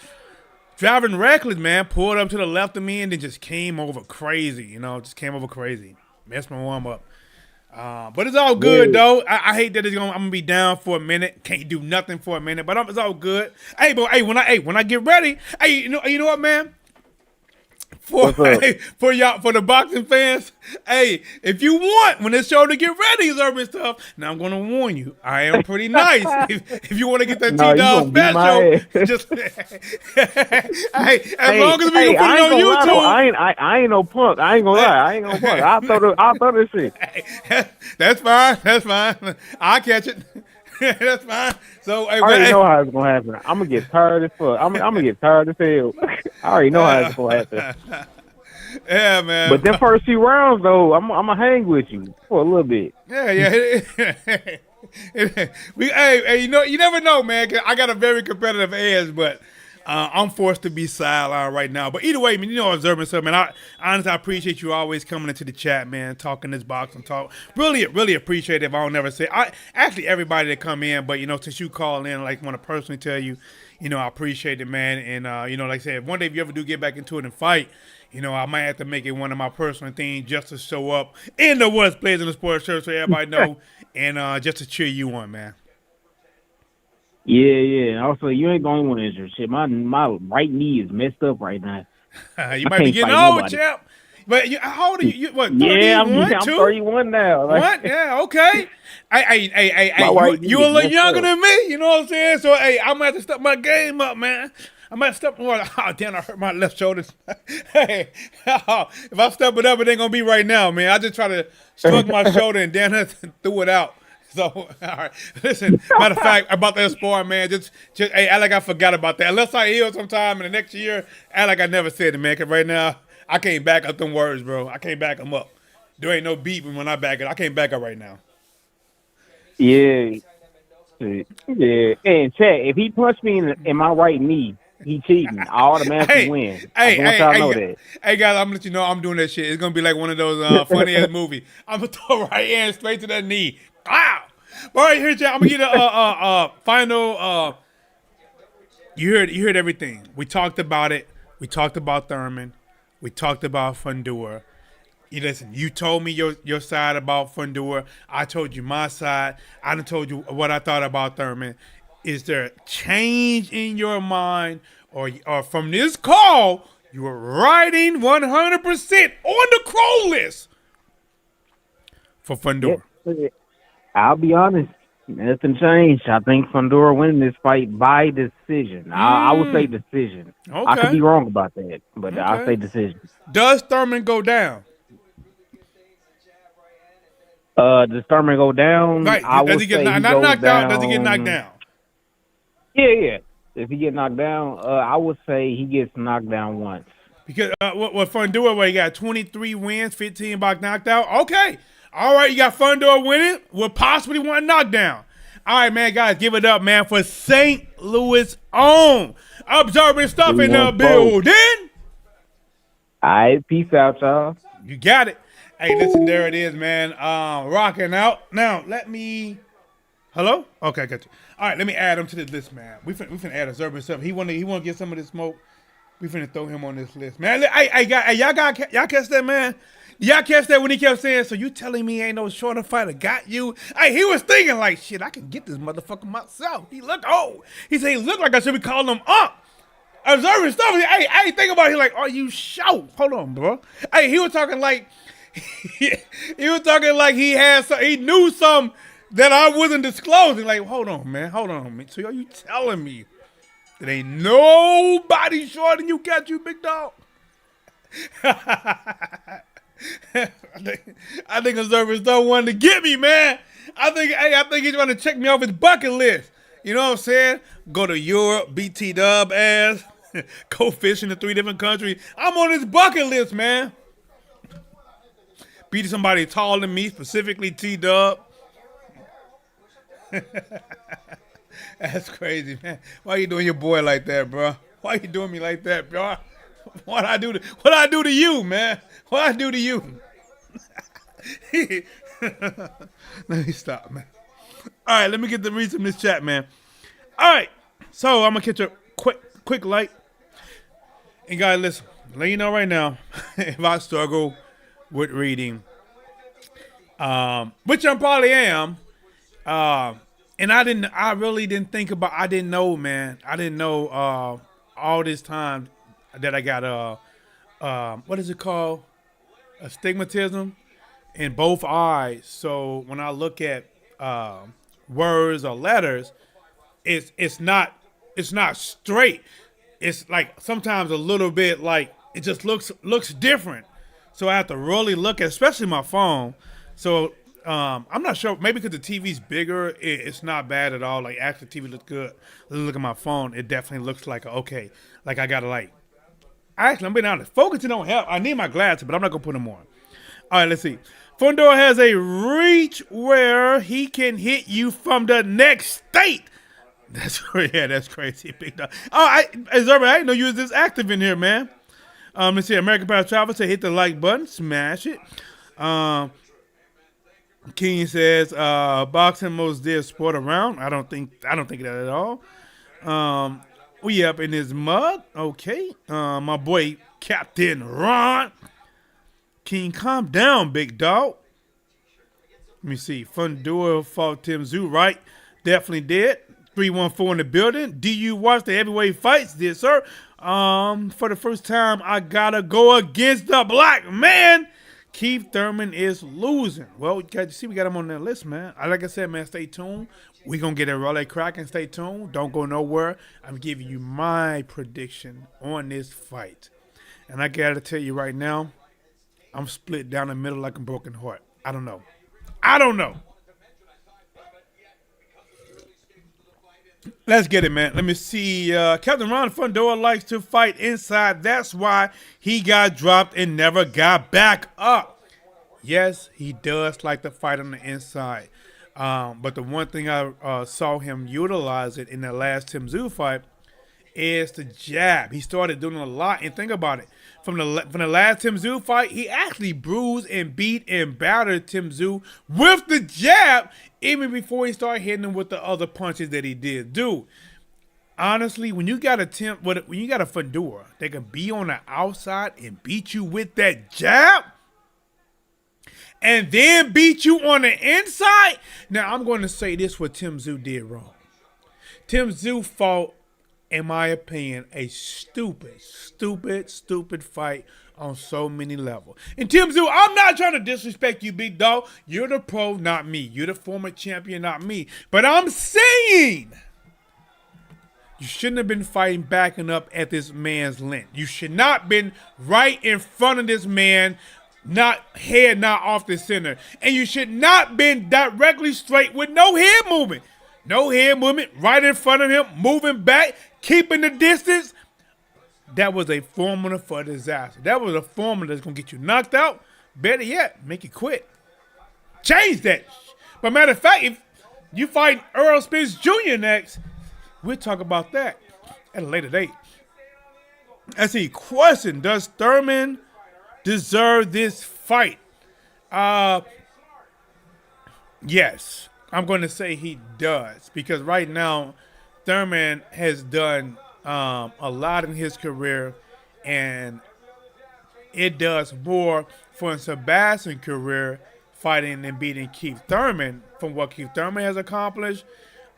A: driving reckless, man. Pulled up to the left of me and then just came over crazy. Just came over crazy. Messed my arm up. But it's all good
B: Yeah.
A: though. I hate that I'm gonna be down for a minute. Can't do nothing for a minute, but it's all good. Hey, but when I get ready, hey, you know what, man? For
B: What's up?
A: for y'all, for the boxing fans, hey, if you want when it's show to get ready, urban stuff. Now I'm gonna warn you, I am pretty nice. If you want to get that
B: No, you
A: T-Dog
B: gonna beat my
A: special,
B: ass.
A: just hey, as long as we
B: Hey,
A: can put
B: I
A: it
B: ain't
A: on
B: gonna lie though.
A: YouTube.
B: I ain't no punk. I ain't gonna lie. I ain't no punk. I'll throw this shit.
A: That's fine. That's fine. I'll catch it. That's fine. So, hey,
B: I already know how it's gonna happen. I'm gonna get tired as fuck. I'm gonna get tired as hell. I already know how it's gonna happen.
A: Yeah, man.
B: But them first few rounds though, I'm gonna hang with you for a little bit.
A: Yeah. Hey, you never know, man. 'Cause I got a very competitive edge, but I'm forced to be sidelined right now. But either way, man, observing stuff, man. Honestly, I appreciate you always coming into the chat, man, talking this boxing talk. Really, really appreciate it. If I don't never say, actually everybody that come in, but since you call in, like, want to personally tell you, I appreciate it, man. And like I said, one day if you ever do get back into it and fight. I might have to make it one of my personal things just to show up in the What's Plays in the Sports Shirt so everybody know and just to cheer you on, man.
B: Yeah. Also, you ain't the only one injured. Shit, my right knee is messed up right now.
A: You
B: I
A: might be
B: can't
A: getting
B: fight
A: old,
B: nobody.
A: champ. But how old are you? What, 31,
B: Yeah, I'm
A: 2?
B: 31 now. Like,
A: What? Yeah, okay. Hey,
B: my right knee
A: you a
B: is
A: little
B: messed
A: younger
B: up.
A: than me, you know what I'm saying? So, hey, I'm going to have to step my game up, man. I'm going to step. Oh, damn, I hurt my left shoulder. Hey, if I step it up, it ain't going to be right now, man. I just try to shrug my shoulder and then threw it out. So, all right. Listen, matter of fact, about that sparring, man, just hey, act like I forgot about that. Unless I heal sometime in the next year, act like I never said it, man. Because right now, I can't back up them words, bro. I can't back them up. There ain't no beeping when I back it. I can't back up right now.
B: Yeah, yeah. And chat, if he punched me in my right knee, he cheating. I automatically
A: Hey,
B: win. I
A: hey,
B: just want
A: hey,
B: y'all to know
A: hey,
B: that.
A: hey, guys! I'm gonna let you know I'm doing that shit. It's gonna be like one of those funny ass movies. I'm gonna throw right hand straight to that knee. Wow! All right, here, Jack. I'm gonna get a final. You heard everything. We talked about it. We talked about Thurman. We talked about Fundora. Listen, you told me your side about Fundora. I told you my side. I done told you what I thought about Thurman. Is there a change in your mind, or from this call, you were riding 100% on the crow list for Fundora?
B: Yeah, I'll be honest. Nothing changed. I think Fundora winning this fight by decision. I would say decision. I could be
A: Okay.
B: wrong about that, but I'll say
A: Okay.
B: decision.
A: Does Thurman go down?
B: Does Thurman go down?
A: Right.
B: I
A: Does
B: would
A: he get
B: say he
A: not
B: goes
A: knocked out? Does he get knocked
B: down.
A: down?
B: Yeah. If he get knocked down, I would say he gets knocked down once.
A: Because what Fundora, where he got 23 wins, 15 by knocked out. Okay. All right, you got Fundora winning with possibly one knockdown. All right, man, guys, give it up, man, for St. Louis own observing stuff in the
B: 3-1
A: building.
B: All right, peace out, y'all.
A: You got it. Hey, listen, there it is, man. Rocking out. Now, let me. Hello? Okay, I got you. All right, let me add him to this list, man. We finna add observing stuff. He wanna get some of this smoke. We finna throw him on this list, man. Y'all catch that, man? Y'all catch that when he kept saying, "So you telling me ain't no shorter fighter got you?" Hey, he was thinking like, "Shit, I can get this motherfucker myself." He looked old. He said he looked like I should be calling him up. Observing stuff. Hey, I ain't think about it. He like, "Are you sure?" Hold on, bro. Hey, he was talking like he had some, he knew something that I wasn't disclosing. Like, hold on, man. So are you telling me that ain't nobody shorter than you got you, big dog? I think Observers don't want to get me, man. I think he's trying to check me off his bucket list. You know what I'm saying? Go to Europe, BT Dub ass, go fishing in 3 different countries. I'm on his bucket list, man. Beat somebody taller than me, specifically T Dub. That's crazy, man. Why you doing your boy like that, bro? Why you doing me like that, bro? What I do to you, man? What I do to you? Let me stop, man. All right, let me get the read from this chat, man. All right, so I'm gonna catch a quick light. And guys, listen, let you know right now, if I struggle with reading, which I probably am, and I really didn't think about, I didn't know, man. I didn't know all this time that I got what is it called? Astigmatism in both eyes. So when I look at words or letters, it's not straight. It's like sometimes a little bit like it just looks different. So I have to really look at, especially my phone. So I'm not sure. Maybe because the TV's bigger, it's not bad at all. Like actually, TV looks good. Look at my phone. It definitely looks like okay. Like I gotta like. Actually, I'm being honest. Focusing don't help. I need my glasses, but I'm not gonna put them on. All right, let's see. Fundora has a reach where he can hit you from the next state. That's crazy, big dog. Oh, I didn't know you was this active in here, man. Let's see. American Power Travel say hit the like button, smash it. King says boxing most dear sport around. I don't think that at all. We up in his mug. Okay. My boy Captain Ron. King, calm down, big dog. Let me see. Fundora fought Tim Zoo, right? Definitely did. 314 in the building. Do you watch the heavyweight fights? Did, sir. For the first time, I gotta go against the black man. Keith Thurman is losing. Well, you see, we got him on that list, man. Like I said, man, stay tuned. We're going to get a relay cracking. Stay tuned. Don't go nowhere. I'm giving you my prediction on this fight. And I got to tell you right now, I'm split down the middle like a broken heart. I don't know. Let's get it, man. Let me see. Captain Ron Fundora likes to fight inside. That's why he got dropped and never got back up. Yes, he does like to fight on the inside. But the one thing I saw him utilize it in the last Tim Zoo fight is the jab. He started doing a lot. And think about it. From the last Tim Zoo fight, he actually bruised and beat and battered Tim Zoo with the jab even before he started hitting him with the other punches that he did do. Honestly, when you got a Fundora that can be on the outside and beat you with that jab and then beat you on the inside. Now, I'm going to say this what Tim Zoo did wrong. Tim Zoo fought, in my opinion, a stupid fight on so many levels. And Tim Zoo, I'm not trying to disrespect you, big dog. You're the pro, not me. You're the former champion, not me. But I'm saying you shouldn't have been fighting backing up at this man's length. You should not been right in front of this man, not off the center. And you should not been directly straight with no head movement. No head movement right in front of him, moving back, keeping the distance. That was a formula for disaster. That was a formula that's going to get you knocked out. Better yet, make you quit. Change that. But matter of fact, if you fight Earl Spence Jr. next, we'll talk about that at a later date. Let's see. Question. Does Thurman deserve this fight? Yes. I'm going to say he does. Because right now, Thurman has done a lot in his career, and it does more for Sebastian's career fighting and beating Keith Thurman from what Keith Thurman has accomplished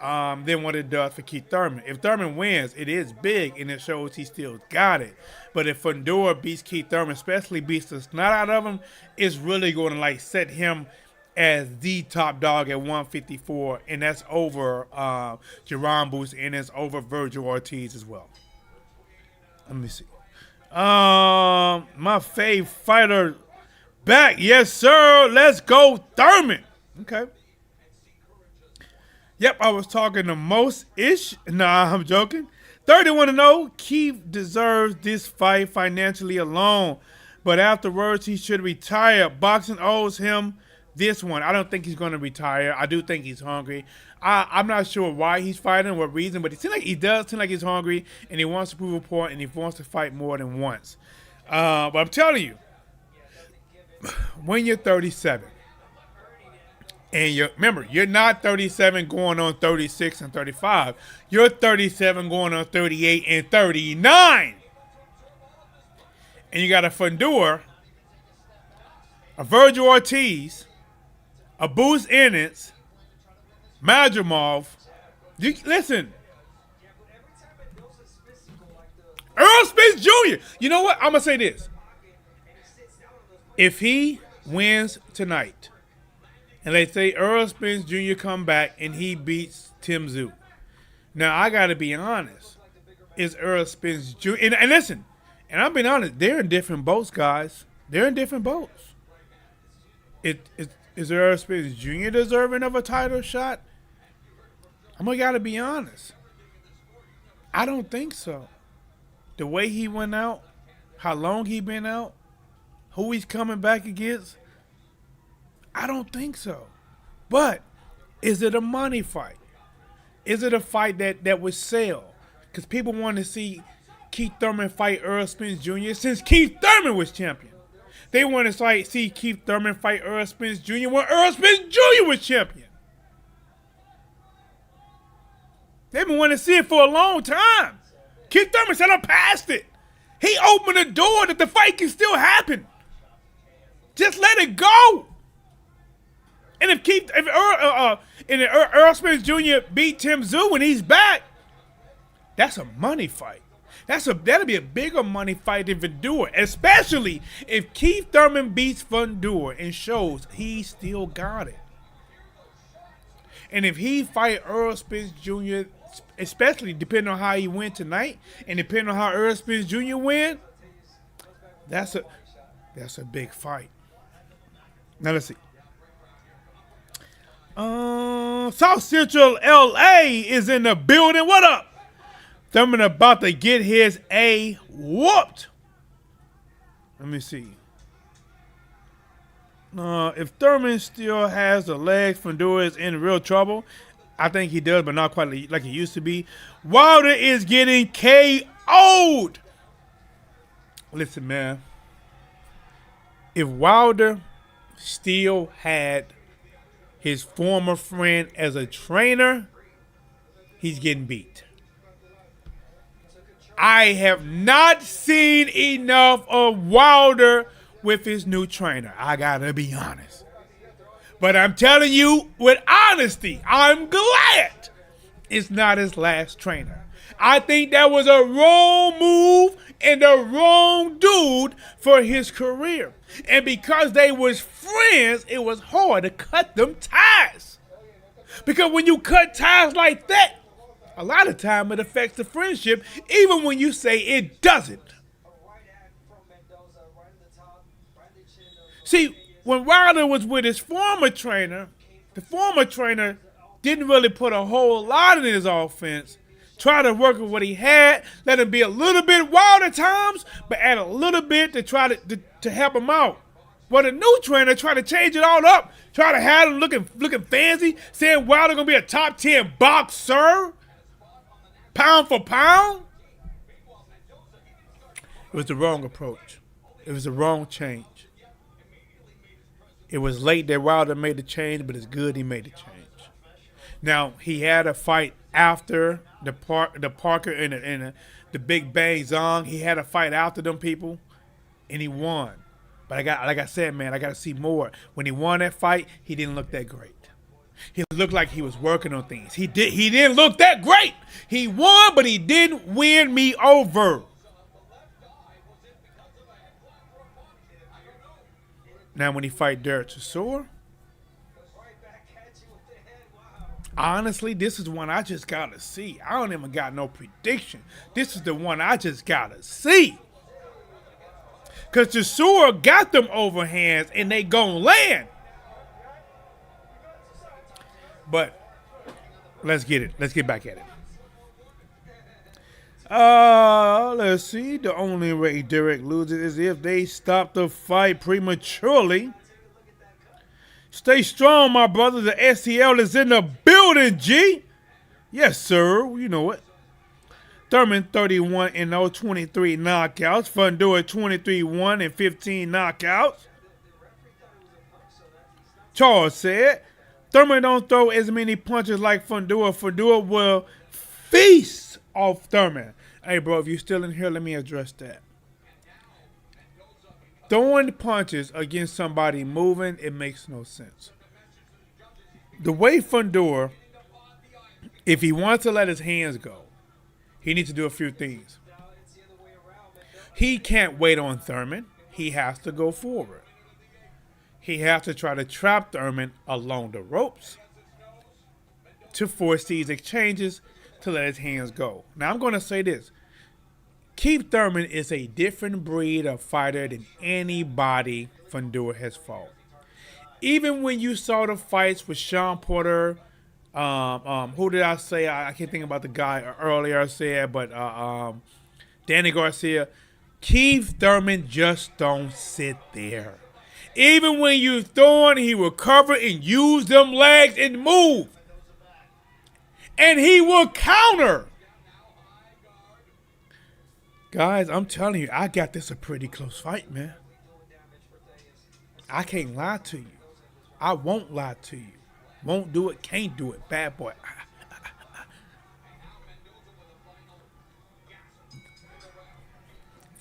A: than what it does for Keith Thurman. If Thurman wins, it is big, and it shows he still got it. But if Fundora beats Keith Thurman, especially beats the snot out of him, it's really going to like set him as the top dog at 154, and that's over Jerome Booth, and it's over Virgil Ortiz as well. Let me see. My fave fighter back. Yes, sir. Let's go, Thurman. Okay. Yep, I was talking the most-ish. Nah, I'm joking. 31-0. Keith deserves this fight financially alone, but afterwards he should retire. Boxing owes him this one. I don't think he's going to retire. I do think he's hungry. I'm not sure why he's fighting, what reason, but he does seem like he's hungry, and he wants to prove a point, and he wants to fight more than once. But I'm telling you, when you're 37, And remember, you're not 37 going on 36 and 35. You're 37 going on 38 and 39. And you got a Fundora, a Virgil Ortiz, a Boost Ennis, Madrimov. Listen, Earl Spence Jr. You know what? I'm going to say this. If he wins tonight, and they say Earl Spence Jr. come back and he beats Tim Tszyu. Now, I got to be honest. Is Earl Spence Jr. And listen, and I'm being honest, they're in different boats, guys. They're in different boats. Is Earl Spence Jr. deserving of a title shot? I'm going to got to be honest. I don't think so. The way he went out, how long he been out, who he's coming back against, I don't think so. But is it a money fight? Is it a fight that would sell? Because people want to see Keith Thurman fight Earl Spence Jr. since Keith Thurman was champion. They want to see Keith Thurman fight Earl Spence Jr. when Earl Spence Jr. was champion. They've been wanting to see it for a long time. Keith Thurman said, I'm past it. He opened the door that the fight can still happen. Just let it go. And if Earl Spence Jr. beat Tim Tszyu when he's back, that's a money fight. That'll be a bigger money fight than Fundora, especially if Keith Thurman beats Fundora and shows he still got it. And if he fight Earl Spence Jr., especially depending on how he win tonight, and depending on how Earl Spence Jr. win, that's a big fight. Now let's see. South Central LA is in the building. What up? Thurman about to get his A whooped. Let me see. If Thurman still has the legs, Fundora is in real trouble. I think he does, but not quite like he used to be. Wilder is getting KO'd. Listen, man. If Wilder still had his former friend as a trainer, he's getting beat. I have not seen enough of Wilder with his new trainer. I gotta be honest. But I'm telling you with honesty, I'm glad it's not his last trainer. I think that was a wrong move and the wrong dude for his career. And because they was friends, it was hard to cut them ties. Because when you cut ties like that, a lot of time it affects the friendship, even when you say it doesn't. See, when Wilder was with his former trainer, the former trainer didn't really put a whole lot in his offense. Try to work with what he had, let him be a little bit wild at times, but add a little bit to try to help him out. But the new trainer tried to change it all up, try to have him looking fancy, saying Wilder gonna be a top 10 boxer, pound for pound. It was the wrong approach. It was the wrong change. It was late that Wilder made the change, but it's good he made the change. Now, he had a fight after the Parker and the Big Bang Zong. He had a fight after them people, and he won. But like I said, man, I got to see more. When he won that fight, he didn't look that great. He looked like he was working on things. He didn't look that great. He won, but he didn't win me over. Now, when he fight Derek Chisora, honestly, this is one I just got to see. I don't even got no prediction. This is the one I just got to see. Because Chisora got them overhands, and they gonna land. But let's get it. Let's get back at it. Let's see. The only way Derek loses is if they stop the fight prematurely. Stay strong, my brother. The STL is in the building, G. Yes, sir. You know it. Thurman 31-0, 23 knockouts. Fundora 23-1 and 15 knockouts. Charles said, Thurman don't throw as many punches like Fundora. Fundora will feast off Thurman. Hey, bro, if you're still in here, let me address that. Throwing punches against somebody moving, it makes no sense. The way Fundora, if he wants to let his hands go, he needs to do a few things. He can't wait on Thurman. He has to go forward. He has to try to trap Thurman along the ropes to force these exchanges to let his hands go. Now, I'm going to say this. Keith Thurman is a different breed of fighter than anybody Fundora has fought. Even when you saw the fights with Sean Porter, who did I say? I can't think about the guy earlier I said, but Danny Garcia. Keith Thurman just don't sit there. Even when you throw him, he will cover and use them legs and move. And he will counter. Guys, I'm telling you, I got this a pretty close fight, man. I can't lie to you. I won't lie to you. Won't do it, can't do it. Bad boy.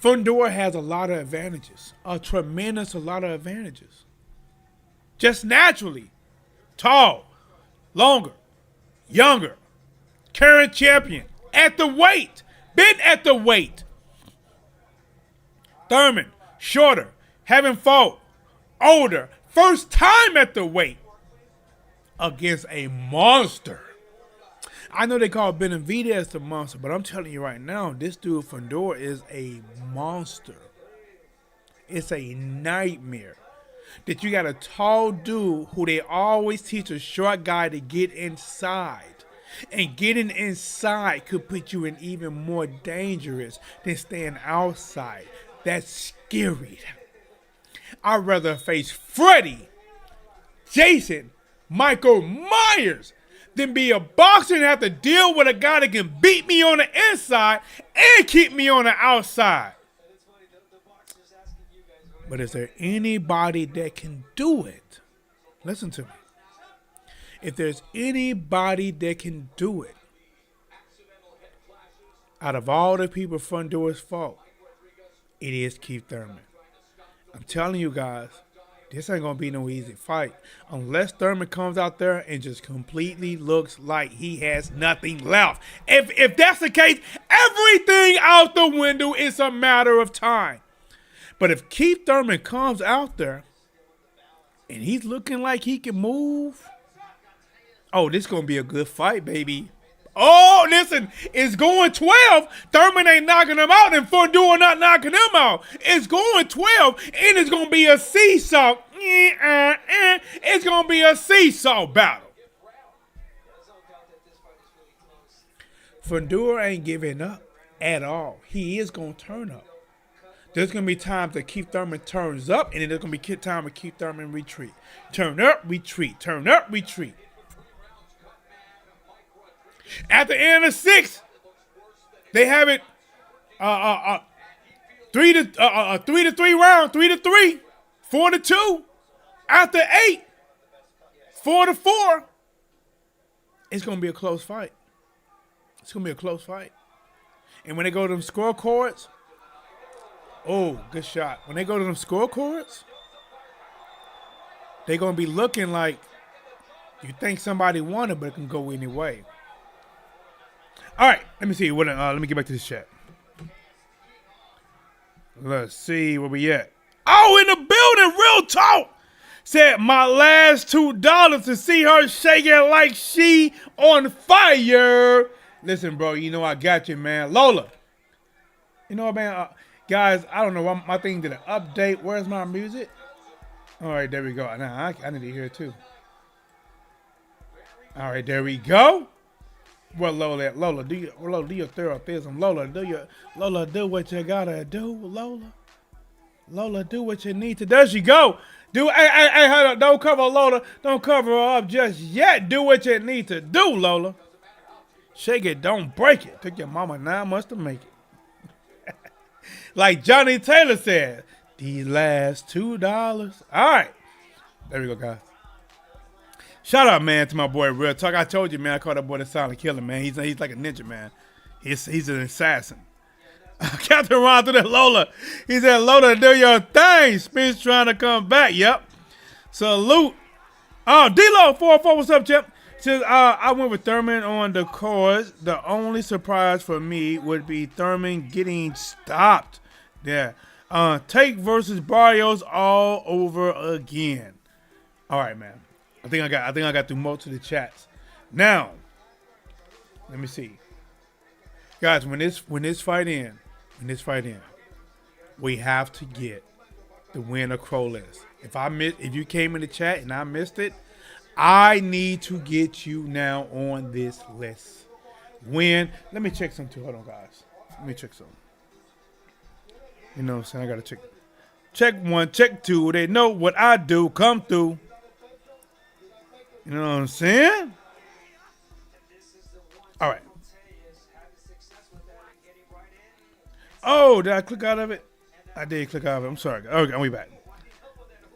A: Fundora has a lot of advantages. A lot of advantages. Just naturally. Tall. Longer. Younger. Current champion. At the weight. Been at the weight. Thurman. Shorter. Haven't fought. Older. First time at the weight. Against a monster. I know they call Benavidez the monster, but I'm telling you right now, this dude Fundora is a monster. It's a nightmare. That you got a tall dude who they always teach a short guy to get inside. And getting inside could put you in even more dangerous than staying outside. That's scary. I'd rather face Freddy, Jason, Michael Myers, than be a boxer and have to deal with a guy that can beat me on the inside and keep me on the outside. But is there anybody that can do it? Listen to me. If there's anybody that can do it, out of all the people Fundora's fought, it is Keith Thurman. I'm telling you guys, this ain't going to be no easy fight. Unless Thurman comes out there and just completely looks like he has nothing left. If that's the case, everything out the window is a matter of time. But if Keith Thurman comes out there and he's looking like he can move, oh, this is going to be a good fight, baby. Oh, listen, it's going 12. Thurman ain't knocking him out, and Fundora not knocking him out. It's going 12, and it's going to be a seesaw. It's going to be a seesaw battle. Fundora ain't giving up at all. He is going to turn up. There's going to be times that Keith Thurman turns up, and then there's going to be time when Keith Thurman retreat. Turn up, retreat. Turn up, retreat. At the end of 6, they have it 3-3 round, 3-3, 4-2. After 8, 4-4. It's gonna be a close fight. It's gonna be a close fight. And when they go to them scorecards, oh, good shot. When they go to them scorecards, they're gonna be looking like you think somebody won it, but it can go any way. All right, let me see. Let me get back to this chat. Let's see where we at. Oh, in the building, real talk. Said my last $2 to see her shaking like she on fire. Listen, bro, you know I got you, man. Lola. You know what, man? Guys, I don't know. My thing did an update. Where's my music? All right, there we go. Now I need to hear it too. All right, there we go. Well, Lola, do your therapism. Lola, do what you gotta do. Lola, do what you need to. There she go. Hey, hold up. Don't cover Lola. Don't cover her up just yet. Do what you need to do, Lola. Shake it, don't break it. Took your mama 9 months to make it. Like Johnny Taylor said, these last $2. All right. There we go, guys. Shout out, man, to my boy Real Talk. I told you, man, I call that boy the silent killer, man. He's like a ninja, man. He's an assassin. Captain Ron to the Lola. He said, Lola, do your thing. Spence trying to come back. Yep. Salute. Oh, D-Lo 44, what's up, champ? Says, I went with Thurman on the course. The only surprise for me would be Thurman getting stopped. Yeah. Take versus Barrios all over again. All right, man. I think I got through most of the chats. Now, let me see. Guys, when this fight ends, we have to get the winner crow list. If you came in the chat and I missed it, I need to get you now on this list. Let me check some too. Hold on, guys. Let me check some. You know what I'm saying? I gotta check. Check one, check two. They know what I do. Come through. You know what I'm saying? All right. Oh, did I click out of it? I did click out of it. I'm sorry. Okay, I'll be back.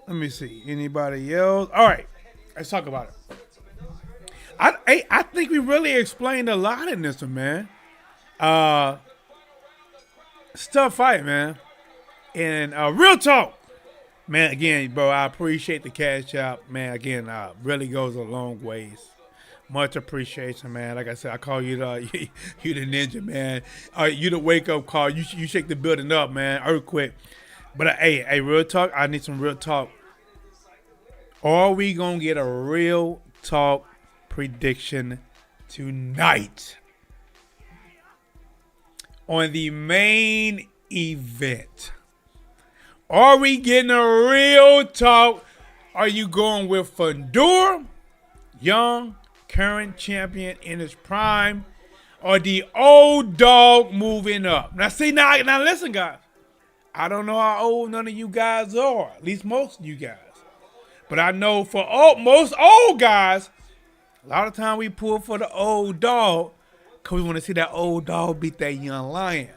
A: Let me see. Anybody else? All right. Let's talk about it. I think we really explained a lot in this one, man. It's a tough fight, man. And real talk. Man, again, bro, I appreciate the cash out. Man, again, really goes a long ways. Much appreciation, man. Like I said, I call you the you the ninja, man. You the wake up call. You shake the building up, man. Earthquake. But hey, real talk. I need some real talk. Are we gonna get a real talk prediction tonight on the main event? Are we getting a real talk? Are you going with Fundora, young, current champion in his prime, or the old dog moving up? Now listen, guys. I don't know how old none of you guys are. At least most of you guys. But I know for most old guys, a lot of time we pull for the old dog because we want to see that old dog beat that young lion.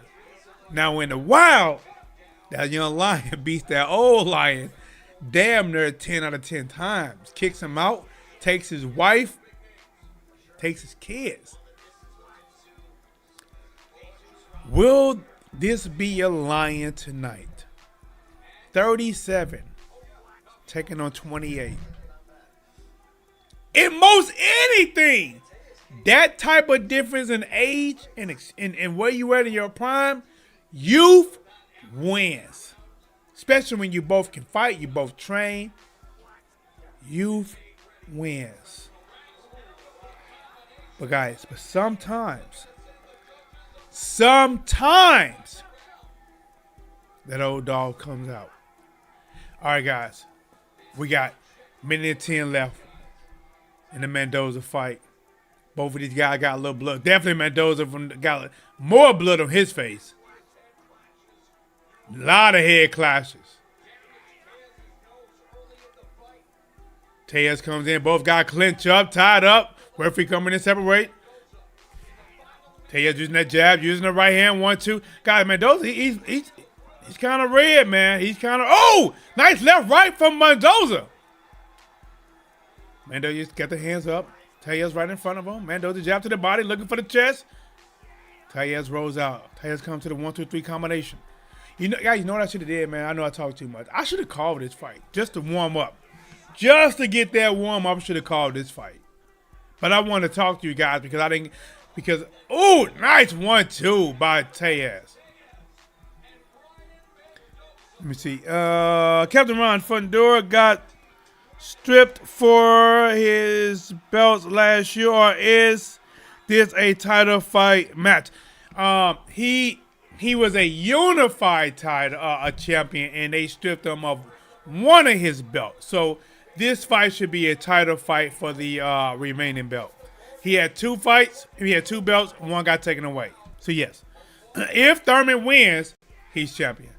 A: Now in the wild, that young lion beats that old lion damn near 10 out of 10 times. Kicks him out, takes his wife, takes his kids. Will this be a lion tonight? 37 taking on 28. In most anything, that type of difference in age and where you at in your prime, youth wins. Especially when you both can fight, you both train. Youth wins. But guys, sometimes that old dog comes out. All right, guys. We got a minute and 10 left in the Mendoza fight. Both of these guys got a little blood. Definitely Mendoza got more blood on his face. A lot of head clashes. Tejas comes in. Both guys clinch up, tied up. Referee coming in separate. Tejas using that jab, using the right hand, 1-2. Guys, Mendoza, he's kind of red, man. He's kind of, nice left, right from Mendoza. Mendoza got the hands up. Tejas right in front of him. Mendoza jab to the body, looking for the chest. Tejas rolls out. Tejas comes to the 1-2-3 combination. Guys, you know what I should have did, man? I know I talk too much. I should have called this fight just to warm up. Just to get that warm up, I should have called this fight. But I want to talk to you guys because nice 1-2 by Tejas. Let me see. Captain Ron Fundora got stripped for his belts last year, or is this a title fight match? He was a unified title a champion, and they stripped him of one of his belts. So this fight should be a title fight for the remaining belt. He had 2 fights. He had 2 belts. One got taken away. So yes, if Thurman wins, he's champion.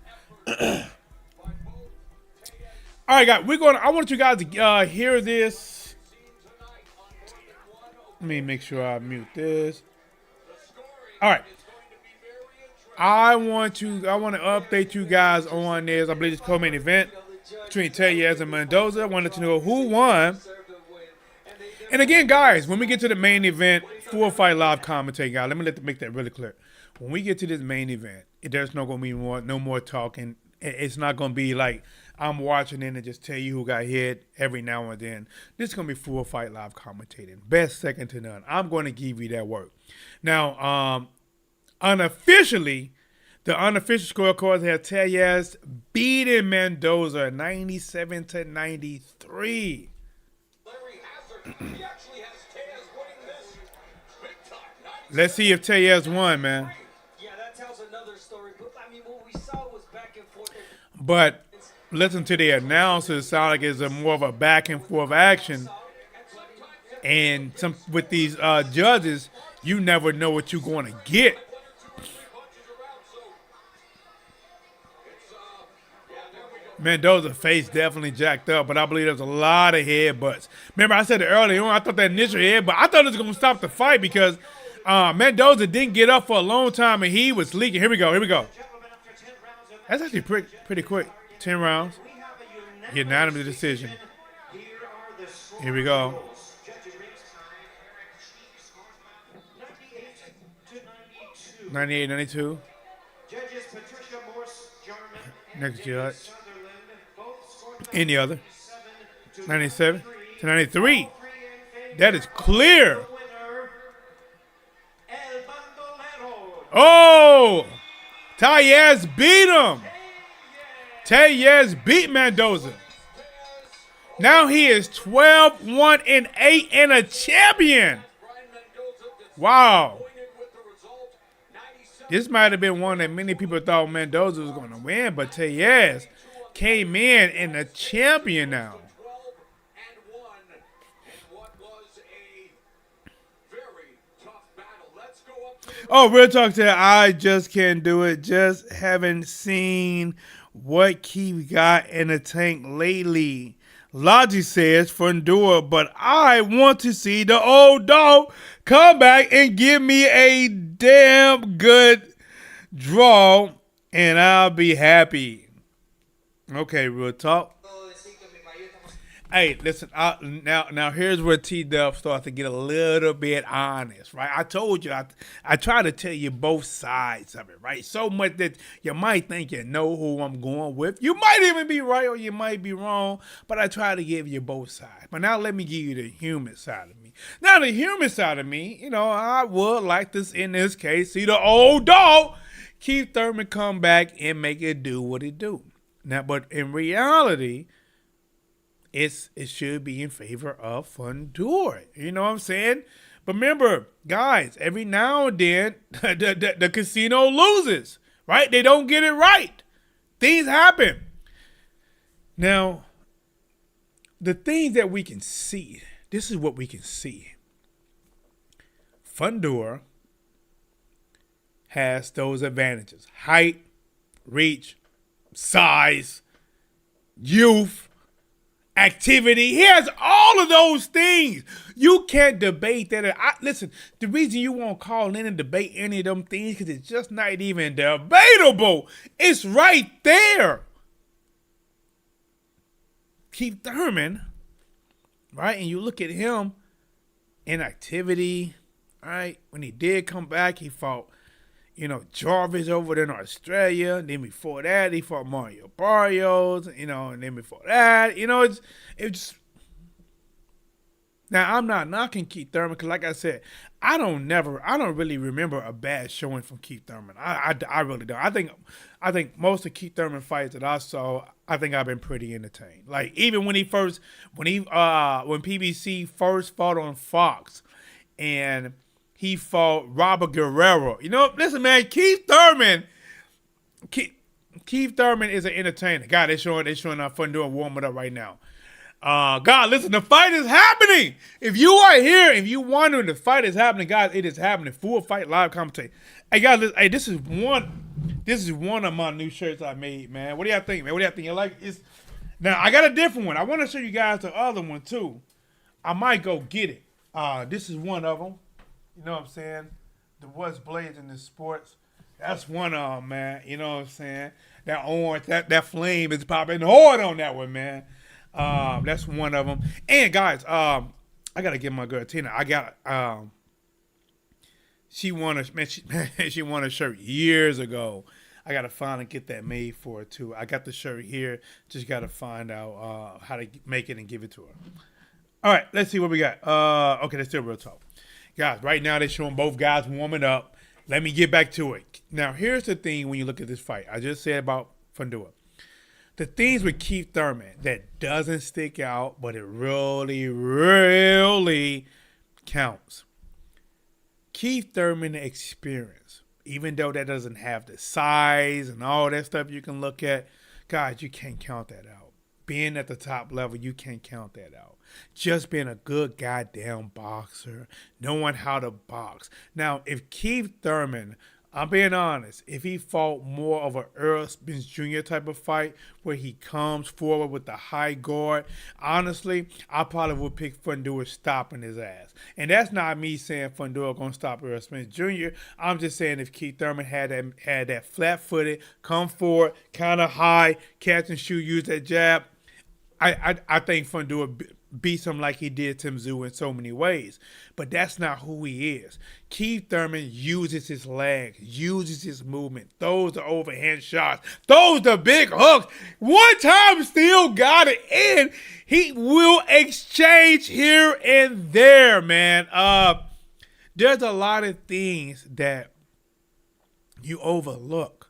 A: All right, guys. I want you guys to hear this. Let me make sure I mute this. All right. I want to update you guys on this. I believe it's co-main event between Tejas and Mendoza. I wanted to know who won. And again, guys, when we get to the main event, full fight live commentating, guys, let me make that really clear. When we get to this main event, there's no going to be no more talking. It's not going to be like I'm watching it and just tell you who got hit every now and then. This is going to be full fight live commentating. Best second to none. I'm going to give you that work. Now, unofficially, the unofficial scorecards have Tellez beating Mendoza 97-93. Let's see if Tellez won, man.
C: Yeah, that tells another story. But I mean, what we saw was back and forth.
A: But listen to the announcers. It sounds like it's more of a back and forth action. And with these judges, you never know what you're going to get. Mendoza's face definitely jacked up, but I believe there's a lot of headbutts. Remember, I said it earlier on, I thought that initial headbutt, I thought it was going to stop the fight because Mendoza didn't get up for a long time and he was leaking. Here we go. That's actually pretty quick. 10 rounds. Unanimous decision. Here we go. 98-92. Next judge. Any other? 97-93. That is clear. Oh! Tellez beat him. Tellez beat Mendoza. Now he is 12-1-8 and a champion. Wow. This might have been one that many people thought Mendoza was going to win, but Tellez came in and a champion now. Oh, real talk to I just can't do it. Just haven't seen what Keith got in the tank lately. Logic says Fundora, but I want to see the old dog come back and give me a damn good draw, and I'll be happy. Okay, real talk. Hey, listen. Now here's where T-Dub starts to get a little bit honest, right? I told you I try to tell you both sides of it, right? So much that you might think you know who I'm going with. You might even be right or you might be wrong, but I try to give you both sides. But now let me give you the human side of me. Now the human side of me, I would like to, in this case, see the old dog Keith Thurman come back and make it do what it do. Now, but in reality, it should be in favor of Fundora. You know what I'm saying? But remember, guys, every now and then, the casino loses, right? They don't get it right. Things happen. Now, the things that we can see, this is what we can see. Fundora has those advantages. Height, reach, size, youth, activity. He has all of those things. You can't debate that. Listen, the reason you won't call in and debate any of them things because it's just not even debatable. It's right there. Keith Thurman, right? And you look at him in activity, right? When he did come back, he fought, Jarvis over there in Australia. Then before that, he fought Mario Barrios, and then before that, it's just. Now, I'm not knocking Keith Thurman because, like I said, I don't really remember a bad showing from Keith Thurman. I really don't. I think most of Keith Thurman fights that I saw, I think I've been pretty entertained. Like even when PBC first fought on Fox, and he fought Robert Guerrero. Listen, man, Keith Thurman is an entertainer. God, they're showing Fundora warming up right now. God, listen, the fight is happening. If you are here, if you wondering the fight is happening, guys, it is happening. Full fight live commentating. Hey guys, listen, hey, this is one of my new shirts I made, man. What do y'all think, man? What do y'all think? You like it? Now I got a different one. I want to show you guys the other one too. I might go get it. This is one of them. You know what I'm saying? The What's Blazing in Sports. That's one of them, man. You know what I'm saying? That orange, that flame is popping hard on that one, man. That's one of them. And guys, I gotta get my girl Tina. I got she won a man. She won a shirt years ago. I gotta finally get that made for her too. I got the shirt here. Just gotta find out how to make it and give it to her. All right, let's see what we got. Okay, let's do real talk, guys. Right now they're showing both guys warming up. Let me get back to it. Now here's the thing: when you look at this fight, I just said about Fundora. The things with Keith Thurman that doesn't stick out, but it really, really counts. Keith Thurman experience, even though that doesn't have the size and all that stuff you can look at, guys, you can't count that out. Being at the top level, you can't count that out. Just being a good goddamn boxer, knowing how to box. Now, if Keith Thurman, I'm being honest, if he fought more of an Earl Spence Jr. type of fight where he comes forward with the high guard, honestly, I probably would pick Fundora stopping his ass. And that's not me saying Fundora going to stop Earl Spence Jr. I'm just saying if Keith Thurman had that flat-footed, come forward, kind of high, catch and shoot, use that jab, I think Fundora beats him like he did Tim Tszyu in so many ways. But that's not who he is. Keith Thurman uses his legs, uses his movement, throws the overhand shots, throws the big hooks. One time still got it in. He will exchange here and there, man. There's a lot of things that you overlook.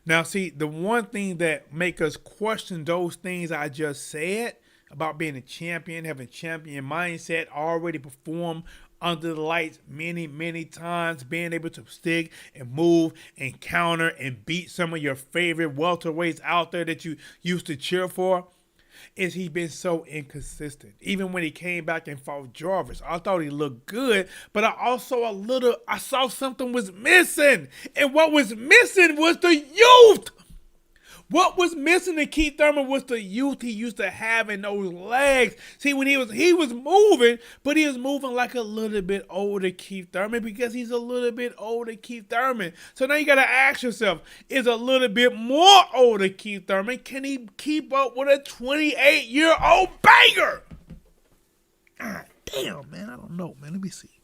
A: Now, see, the one thing that make us question those things I just said about being a champion, having champion mindset, already performed under the lights many, many times, being able to stick and move and counter and beat some of your favorite welterweights out there that you used to cheer for, is he been so inconsistent. Even when he came back and fought Jarvis, I thought he looked good, but I saw something was missing. And what was missing was the youth. What was missing in Keith Thurman was the youth he used to have in those legs. See, when he was moving, but he was moving like a little bit older Keith Thurman because he's a little bit older Keith Thurman. So now you got to ask yourself, is a little bit more older Keith Thurman, can he keep up with a 28-year-old banger? God damn, man, I don't know, man. Let me see.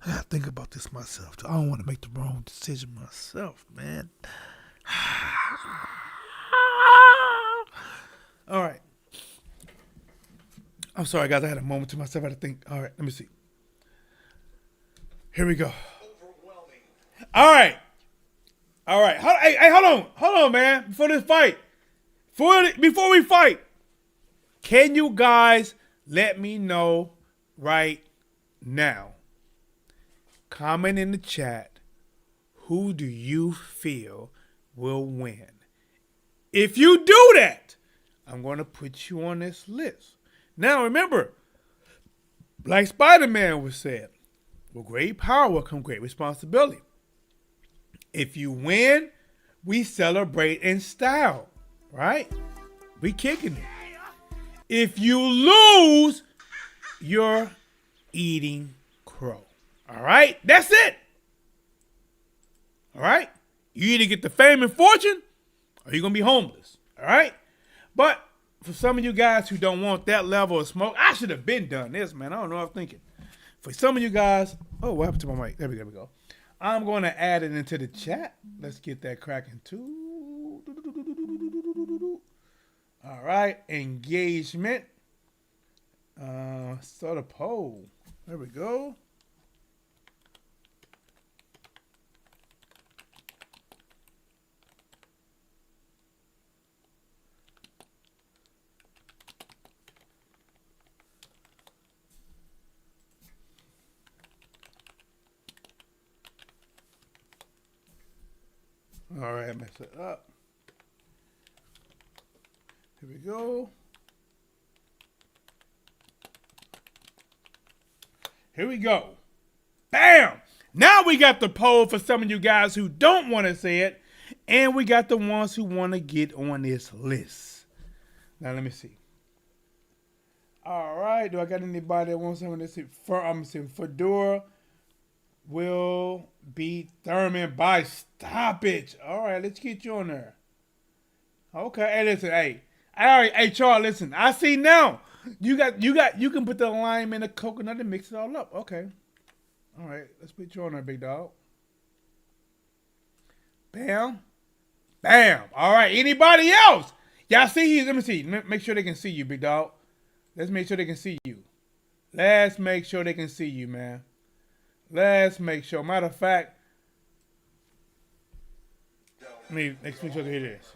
A: I got to think about this myself. I don't want to make the wrong decision myself, man. All right. I'm sorry, guys. I had a moment to myself. I had to think. All right, let me see. Here we go. All right. Hey, hold on, man. Before this fight, before we fight, can you guys let me know right now? Comment in the chat. Who do you feel will win? If you do that, I'm going to put you on this list. Now, remember, like Spider-Man was said, with great power will come great responsibility. If you win, we celebrate in style, right? We kicking it. If you lose, you're eating crow. All right? That's it. All right? You either get the fame and fortune, or you're going to be homeless. All right? But for some of you guys who don't want that level of smoke, I should have been done this, man. I don't know what I'm thinking. For some of you guys, oh, what happened to my mic? There we go. I'm going to add it into the chat. Let's get that cracking too. All right. Engagement. Start a poll. There we go. All right, I messed it up. Here we go. Here we go. Bam! Now we got the poll for some of you guys who don't want to say it, and we got the ones who want to get on this list. Now let me see. All right, do I got anybody that wants something to say? I'm saying Fundora will beat Thurman by stoppage. All right, let's get you on there. Okay, hey, listen, hey, Charles, listen. I see now You can put the lime in the coconut and mix it all up. Okay. All right. Let's put you on there, big dog. Bam. Bam. All right. Anybody else? Y'all see you? Let me see. Make sure they can see you, big dog. Let's make sure they can see you. Let's make sure they can see you, man. Let's make sure. Matter of fact, let's make sure they hear this.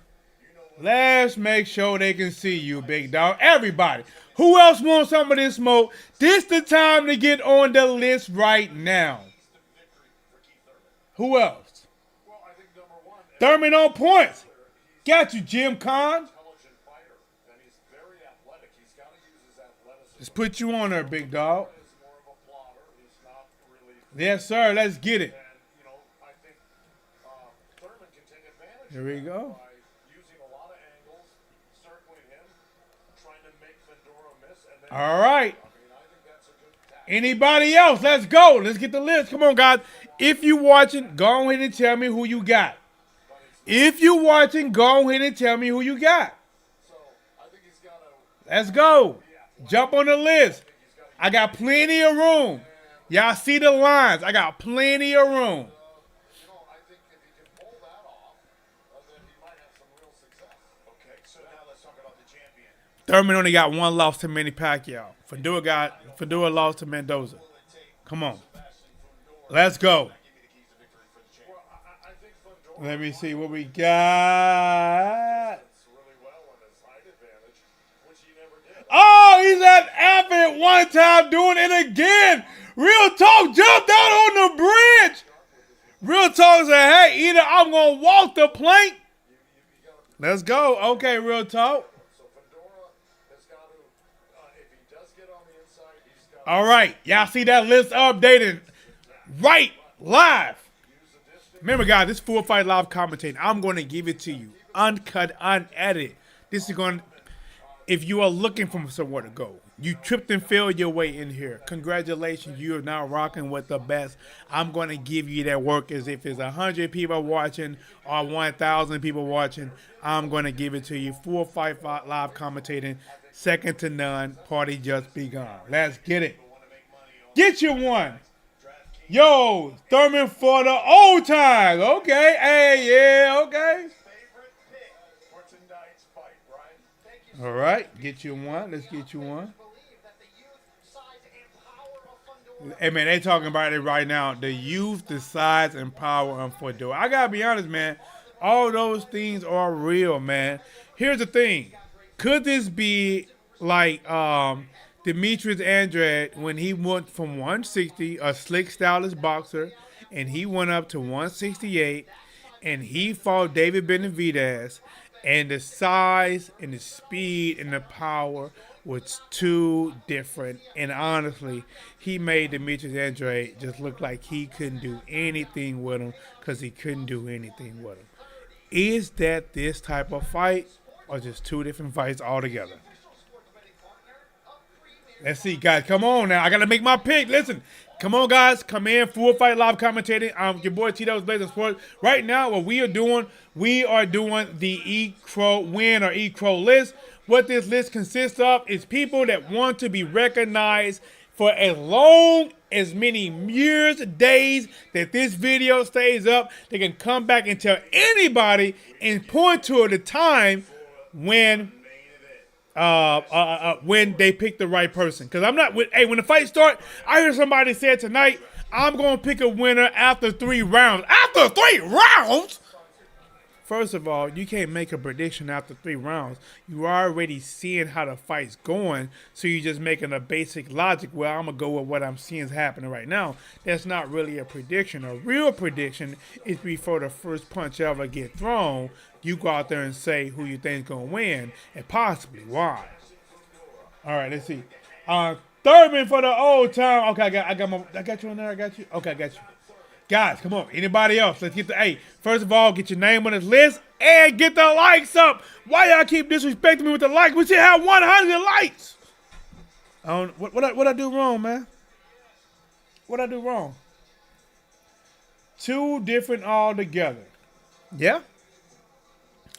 A: Let's make sure they can see you, big dog. Everybody. Who else wants some of this smoke? This the time to get on the list right now. Who else? Thurman on points. Got you, Jim Kahn. Let's put you on there, big dog. Yes, sir. Let's get it. Here we go. All right. Anybody else? Let's go. Let's get the list. Come on, guys. If you watching, go ahead and tell me who you got. If you watching, go ahead and tell me who you got. Let's go. Jump on the list. I got plenty of room. Y'all see the lines. I got plenty of room. Thurman only got one loss to Manny Pacquiao. Fundora lost to Mendoza. Come on. Let's go. Let me see what we got. Oh, he's at Abbott one time doing it again. Real Talk jumped out on the bridge. Real Talk said, hey, either I'm going to walk the plank. Let's go. Okay, Real Talk. All right. Y'all see that list updated right live. Remember, guys, this full fight live commentating. I'm going to give it to you. Uncut, unedited. This is going to, if you are looking for somewhere to go, you tripped and failed your way in here. Congratulations. You are now rocking with the best. I'm going to give you that work as if it's 100 people watching or 1,000 people watching. I'm going to give it to you. Full fight live commentating. Second to none. Party just begun. Let's get it. Get you one. Yo, Thurman for the old times. Okay. Hey, yeah, okay. All right. Get you one. Let's get you one. Hey, man, they talking about it right now. The youth, the size, and power of Fundora. I got to be honest, man. All those things are real, man. Here's the thing. Could this be like Demetrius Andrade when he went from 160, a slick, stylish boxer, and he went up to 168, and he fought David Benavidez, and the size and the speed and the power was too different. And honestly, he made Demetrius Andrade just look like he couldn't do anything with him because he couldn't do anything with him. Is that this type of fight or just two different fights altogether? Let's see, guys. Come on now. I got to make my pick. Listen. Come on, guys. Come in. Full fight live commentating. Your boy T. That was Blazing Sports. Right now, what we are doing the Eat Crow win or Eat Crow list. What this list consists of is people that want to be recognized for as long as many years, days that this video stays up. They can come back and tell anybody and point to the time when they pick the right person. Because I'm not with, hey, when the fight starts, I heard somebody say tonight, I'm going to pick a winner after 3 rounds. After 3 rounds? First of all, you can't make a prediction after 3 rounds. You're already seeing how the fight's going, so you're just making a basic logic. Well, I'm going to go with what I'm seeing is happening right now. That's not really a prediction. A real prediction is before the first punch ever get thrown, you go out there and say who you think is going to win and possibly why. All right, let's see. Thurman for the old time. Okay, I got you in there. I got you. Okay, I got you. Guys, come on. Anybody else? Let's get the first of all, get your name on this list and get the likes up. Why y'all keep disrespecting me with the likes? We should have 100 likes. What I do wrong, man? What I do wrong? 2 different altogether. Yeah?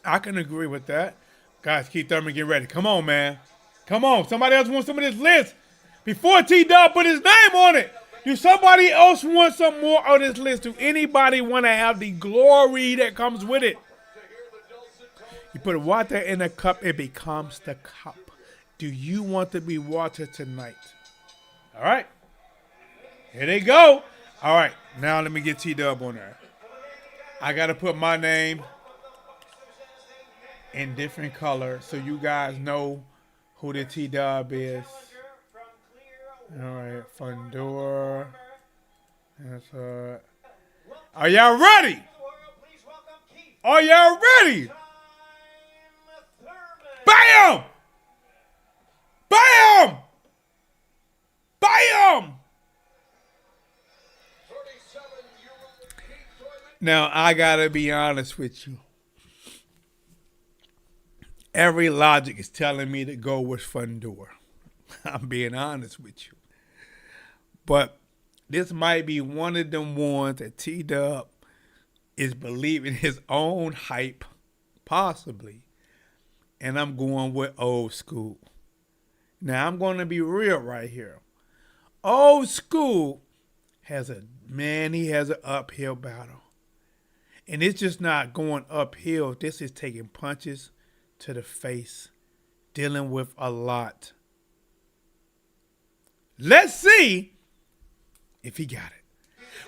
A: I can agree with that. Guys, Keith Thurman, get ready. Come on, man. Come on. Somebody else wants some of this list. Before T-Dub put his name on it. Do somebody else want some more of this list? Do anybody want to have the glory that comes with it? You put water in a cup, it becomes the cup. Do you want to be water tonight? All right. Here they go. All right. Now let me get T-Dub on there. I got to put my name in different colors so you guys know who the T-Dub is. All right. Fundora. That's Are y'all ready? Are y'all ready? Bam! Bam! Bam! Now, I gotta be honest with you. Every logic is telling me to go with Fundora. I'm being honest with you. But this might be one of them ones that T-Dub is believing his own hype, possibly. And I'm going with old school. Now, I'm going to be real right here. Old school he has an uphill battle. And it's just not going uphill. This is taking punches to the face, dealing with a lot. Let's see if he got it.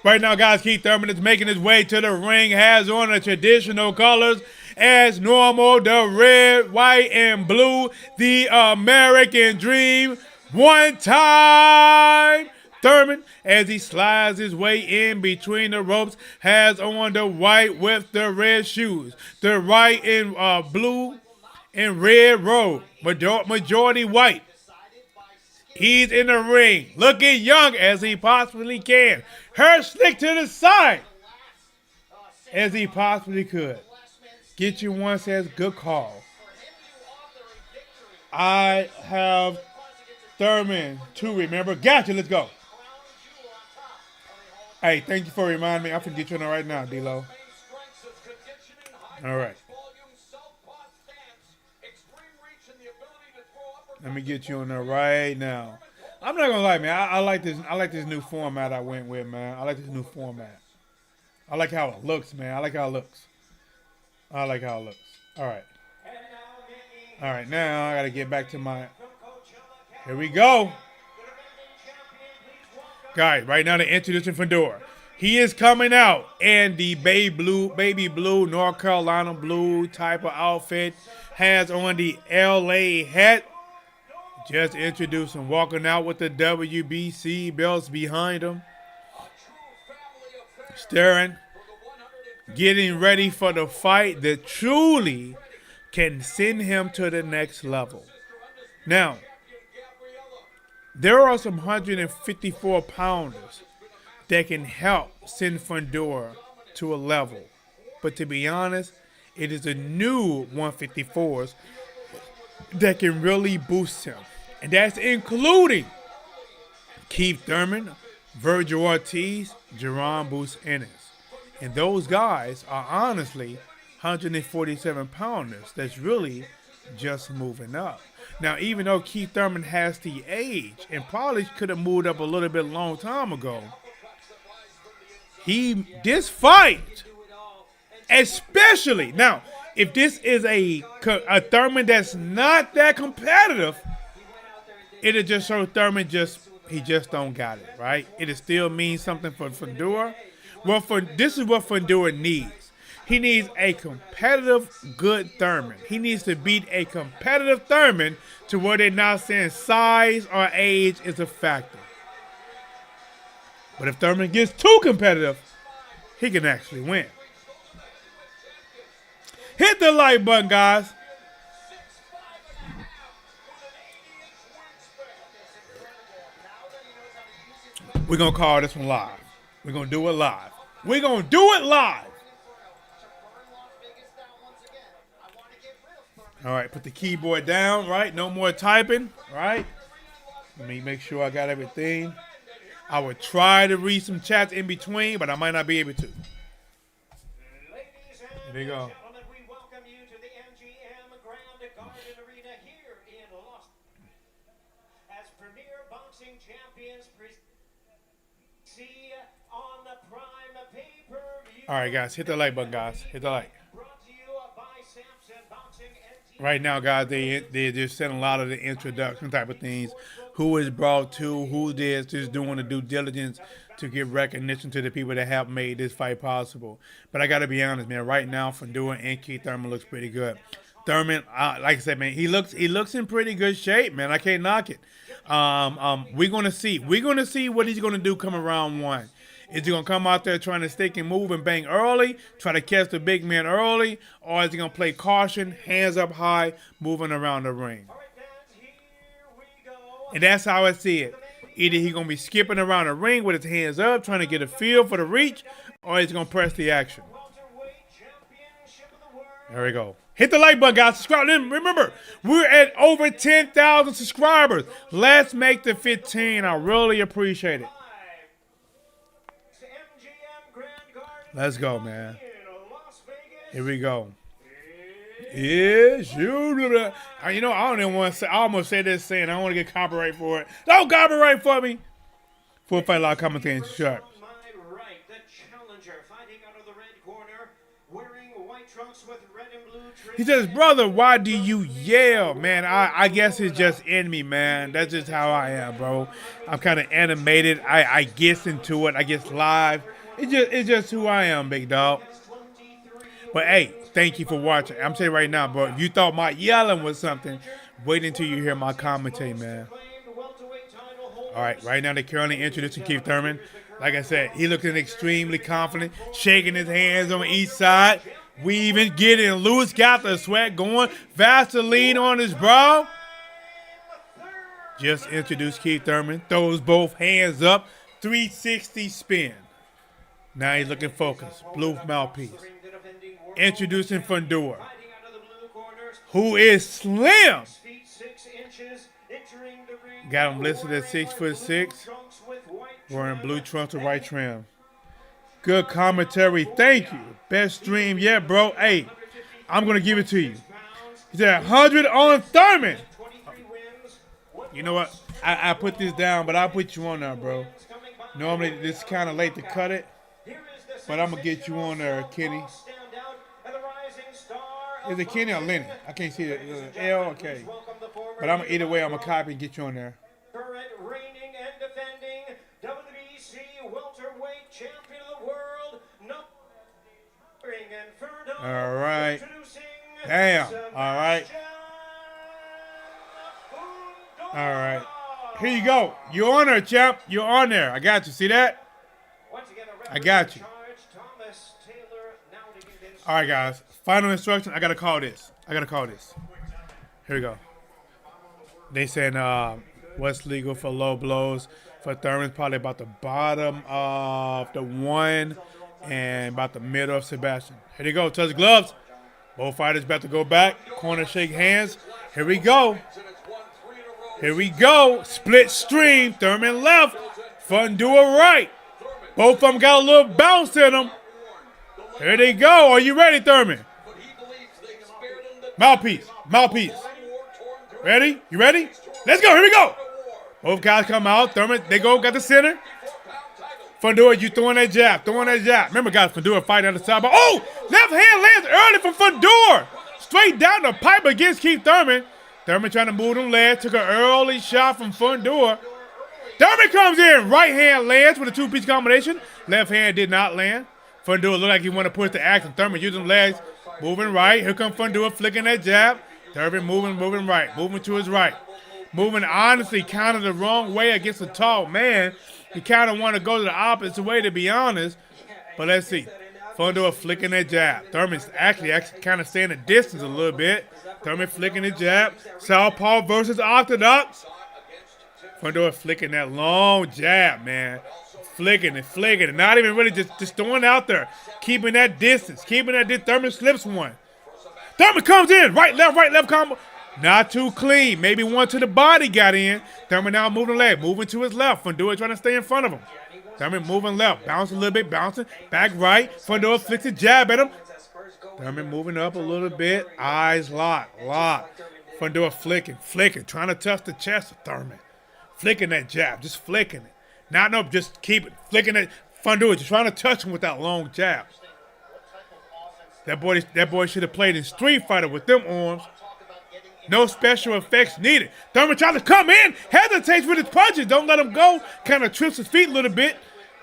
A: Right now, guys, Keith Thurman is making his way to the ring, has on the traditional colors as normal, the red, white, and blue, the American Dream. One time, Thurman, as he slides his way in between the ropes, has on the white with the red shoes, the white and blue and red robe, majority white. He's in the ring, looking young as he possibly can. Hair slick to the side as he possibly could. Get you one says, good call. I have Thurman to remember. Gotcha, let's go. Hey, thank you for reminding me. I'm going to get you on there right now, D-Lo. All right. Let me get you on there right now. I'm not gonna lie, man. I like this. I like this new format I went with, man. I like this new format. I like how it looks, man. I like how it looks. I like how it looks. All right. All right. Now I gotta get back to my. Here we go. Guys, right now they're introducing Fundora. He is coming out in the baby blue, North Carolina blue type of outfit. Has on the LA hat. Just introduced him, walking out with the WBC belts behind him. Staring, getting ready for the fight that truly can send him to the next level. Now, there are some 154 pounders that can help send Fundora to a level. But to be honest, it is the new 154s that can really boost him. And that's including Keith Thurman, Virgil Ortiz, Jerron Bruce Ennis. And those guys are honestly 147 pounders that's really just moving up. Now, even though Keith Thurman has the age and probably could have moved up a little bit long time ago, this fight, especially, now, if this is a Thurman that's not that competitive, it'll just show Thurman he just don't got it, right? It'll still mean something for Fundora. Well, this is what Fundora needs. He needs a competitive, good Thurman. He needs to beat a competitive Thurman to where they're not saying size or age is a factor. But if Thurman gets too competitive, he can actually win. Hit the like button, guys. We're going to call this one live. We're going to do it live. We're going to do it live. All right, put the keyboard down, right? No more typing, right? Let me make sure I got everything. I would try to read some chats in between, but I might not be able to. There you go.
C: boxing champions. See on the Prime pay-per-view.
A: All right, guys, hit the like button, guys. Hit the like.
C: Brought to you by Samson Boxing and
A: Right now, guys, they just send a lot of the introduction type of things. Who is brought to, who this, just doing the due diligence to give recognition to the people that have made this fight possible. But I got to be honest, man. Right now, Fundora and Keith Thurman looks pretty good. Thurman, like I said, man, he looks in pretty good shape, man. I can't knock it. We're gonna see what he's gonna do coming round one. Is he gonna come out there trying to stick and move and bang early, try to catch the big man early, or is he gonna play caution, hands up high, moving around the ring? And that's how I see it. Either he's gonna be skipping around the ring with his hands up, trying to get a feel for the reach, or he's gonna press the action. There we go. Hit the like button, guys. Subscribe. And remember, we're at over 10,000 subscribers. Let's make the 15. I really appreciate it. Let's go, man. Here we go. Yes, you. You know, I don't even want to say. I almost said this saying I don't want to get copyright for it. Don't copyright for me. Full fight law commentating sharp. He says, brother, why do you yell? Man, I guess it's just in me, man. That's just how I am, bro. I'm kind of animated. I get into it. I get live. It's just who I am, big dog. But, hey, thank you for watching. I'm saying right now, bro, if you thought my yelling was something, wait until you hear my commentary, man. All right now they're currently introducing Keith Thurman. Like I said, he looking extremely confident, shaking his hands on each side. We even getting loose, got the sweat going. Vaseline on his brow. Just introduced Keith Thurman. Throws both hands up. 360 spin. Now he's looking focused. Blue mouthpiece. Introducing Fundora, who is slim. Got him listed at 6'6". Wearing blue trunks with white trim. Good commentary. Thank you. Best stream yet, bro. Hey, I'm going to give it to you. He's at 100 on Thurman. You know what? I put this down, but I'll put you on there, bro. Normally, this is kind of late to cut it, but I'm going to get you on there, Kenny. Is it Kenny or Lenny? I can't see it. L, okay. But either way, I'm going to copy and get you on there.
C: Current reigning and defending WBC welterweight champion of the world.
A: All right. Damn. All right. All right. Here you go. You're on there, champ. You're on there. I got you. See that? I got you. All right, guys. Final instruction. I got to call this. Here we go. They saying what's legal for low blows for Thurman? Probably about the bottom of the one and about the middle of Sebastian. Here they go. Touch gloves. Both fighters about to go back. Corner shake hands. Here we go. Split stream. Thurman left. Fundora right. Both of them got a little bounce in them. Here they go. Are you ready, Thurman? Mouthpiece. Ready? You ready? Let's go. Here we go. Both guys come out. Thurman, they go. Got the center. Fundora, you throwing that jab. Remember, guys, Fundora fighting on the side. But left hand lands early from Fundora. Straight down the pipe against Keith Thurman. Thurman trying to move them legs. Took an early shot from Fundora. Thurman comes in. Right hand lands with a two-piece combination. Left hand did not land. Fundora looked like he wanted to push the action. Thurman using legs. Moving right. Here comes Fundora flicking that jab. Thurman moving right. Moving to his right. Moving honestly kind of the wrong way against a tall man. He kind of want to go to the opposite way, to be honest. But let's see. Fundora flicking that jab. Thurman's actually kind of staying a distance a little bit. Thurman flicking the jab. Southpaw versus Orthodox. Fundora flicking that long jab, man. Flicking it. Not even really just throwing out there. Keeping that distance. Thurman slips one. Thurman comes in. Right, left combo. Not too clean. Maybe one to the body got in. Thurman now moving leg. Moving to his left. Fundora trying to stay in front of him. Thurman moving left. Bouncing a little bit. Bouncing. Back right. Fundora flicks a jab at him. Thurman moving up a little bit. Eyes locked. Fundora flicking. Trying to touch the chest of Thurman. Flicking that jab, just flicking it. Not no, just keep it. Flicking it. Fundora just trying to touch him with that long jab. That boy should have played in Street Fighter with them arms. No special effects needed. Thurman trying to come in, hesitates with his punches. Don't let him go. Kind of trips his feet a little bit.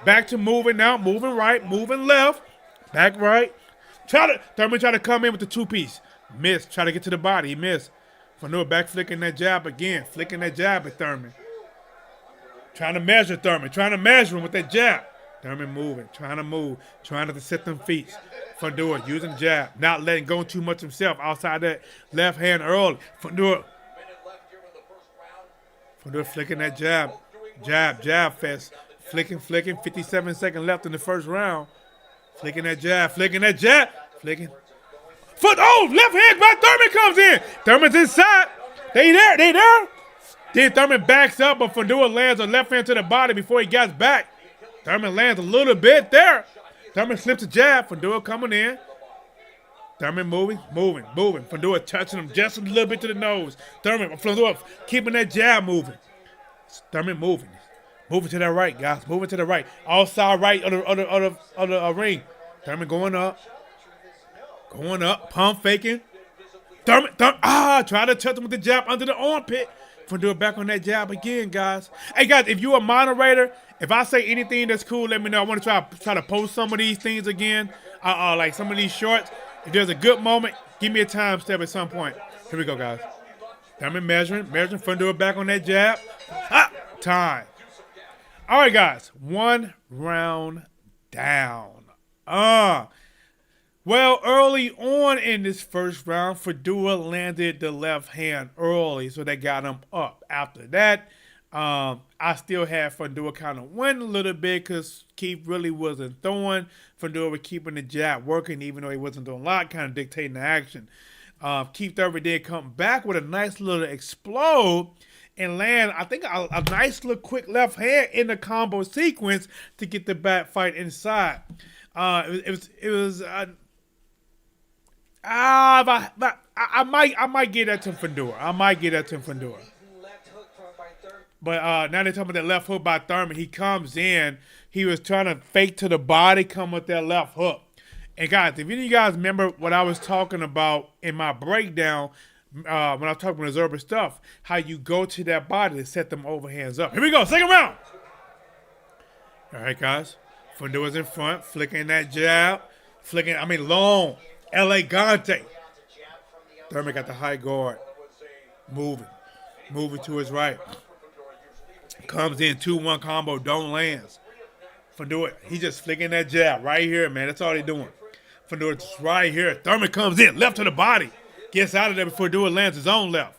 A: Back to moving now, moving right, moving left. Back right. Thurman try to come in with the two-piece. Missed. Try to get to the body. He missed. Fundora back flicking that jab again. Flicking that jab at Thurman. Trying to measure Thurman. Trying to measure him with that jab. Thurman moving. Trying to move. Trying not to set them feet. Fundora using the jab. Not letting go too much himself outside that left hand early. Fundora flicking that jab. Jab fest. Flicking. 57 seconds left in the first round. Flicking that jab. Flicking. Left hand by Thurman comes in. Thurman's inside. They there. Then Thurman backs up, but Fundora lands a left hand to the body before he gets back. Thurman lands a little bit there. Thurman slips a jab. Fundora coming in. Thurman moving. Fundora touching him just a little bit to the nose. Fundora keeping that jab moving. Thurman moving. Moving to the right, guys. Moving to the right. Outside right of the ring. Thurman going up. Pump faking. Thurman. Try to touch him with the jab under the armpit. Fundora back on that jab again, guys. Hey, guys, if you're a moderator, if I say anything that's cool, let me know. I want to try to post some of these things again, like some of these shorts. If there's a good moment, give me a time step at some point. Here we go, guys. Thurman measuring. Fundora back on that jab. Time. All right, guys. 1 round down. Well, early on in this first round, Fundora landed the left hand early, so that got him up. After that, I still had Fundora kind of win a little bit because Keith really wasn't throwing. Fundora was keeping the jab working, even though he wasn't doing a lot, kind of dictating the action. Keith Thurman did come back with a nice little explode and land, I think, a nice little quick left hand in the combo sequence to get the back fight inside. I might get that to Fundora. But now they're talking about that left hook by Thurman. He comes in. He was trying to fake to the body, come with that left hook. And guys, if any of you guys remember what I was talking about in my breakdown when I was talking about Zerber stuff, how you go to that body to set them overhands up. Here we go, second round. All right, guys. Fundora's in front, flicking that jab. Long. Elegante. Thurman got the high guard. Moving to his right. Comes in 2-1 combo, don't lands. Fundora, he just flicking that jab right here, man. That's all they doing. Fundora just right here. Thurman comes in, left to the body. Gets out of there before Fundora lands his own left.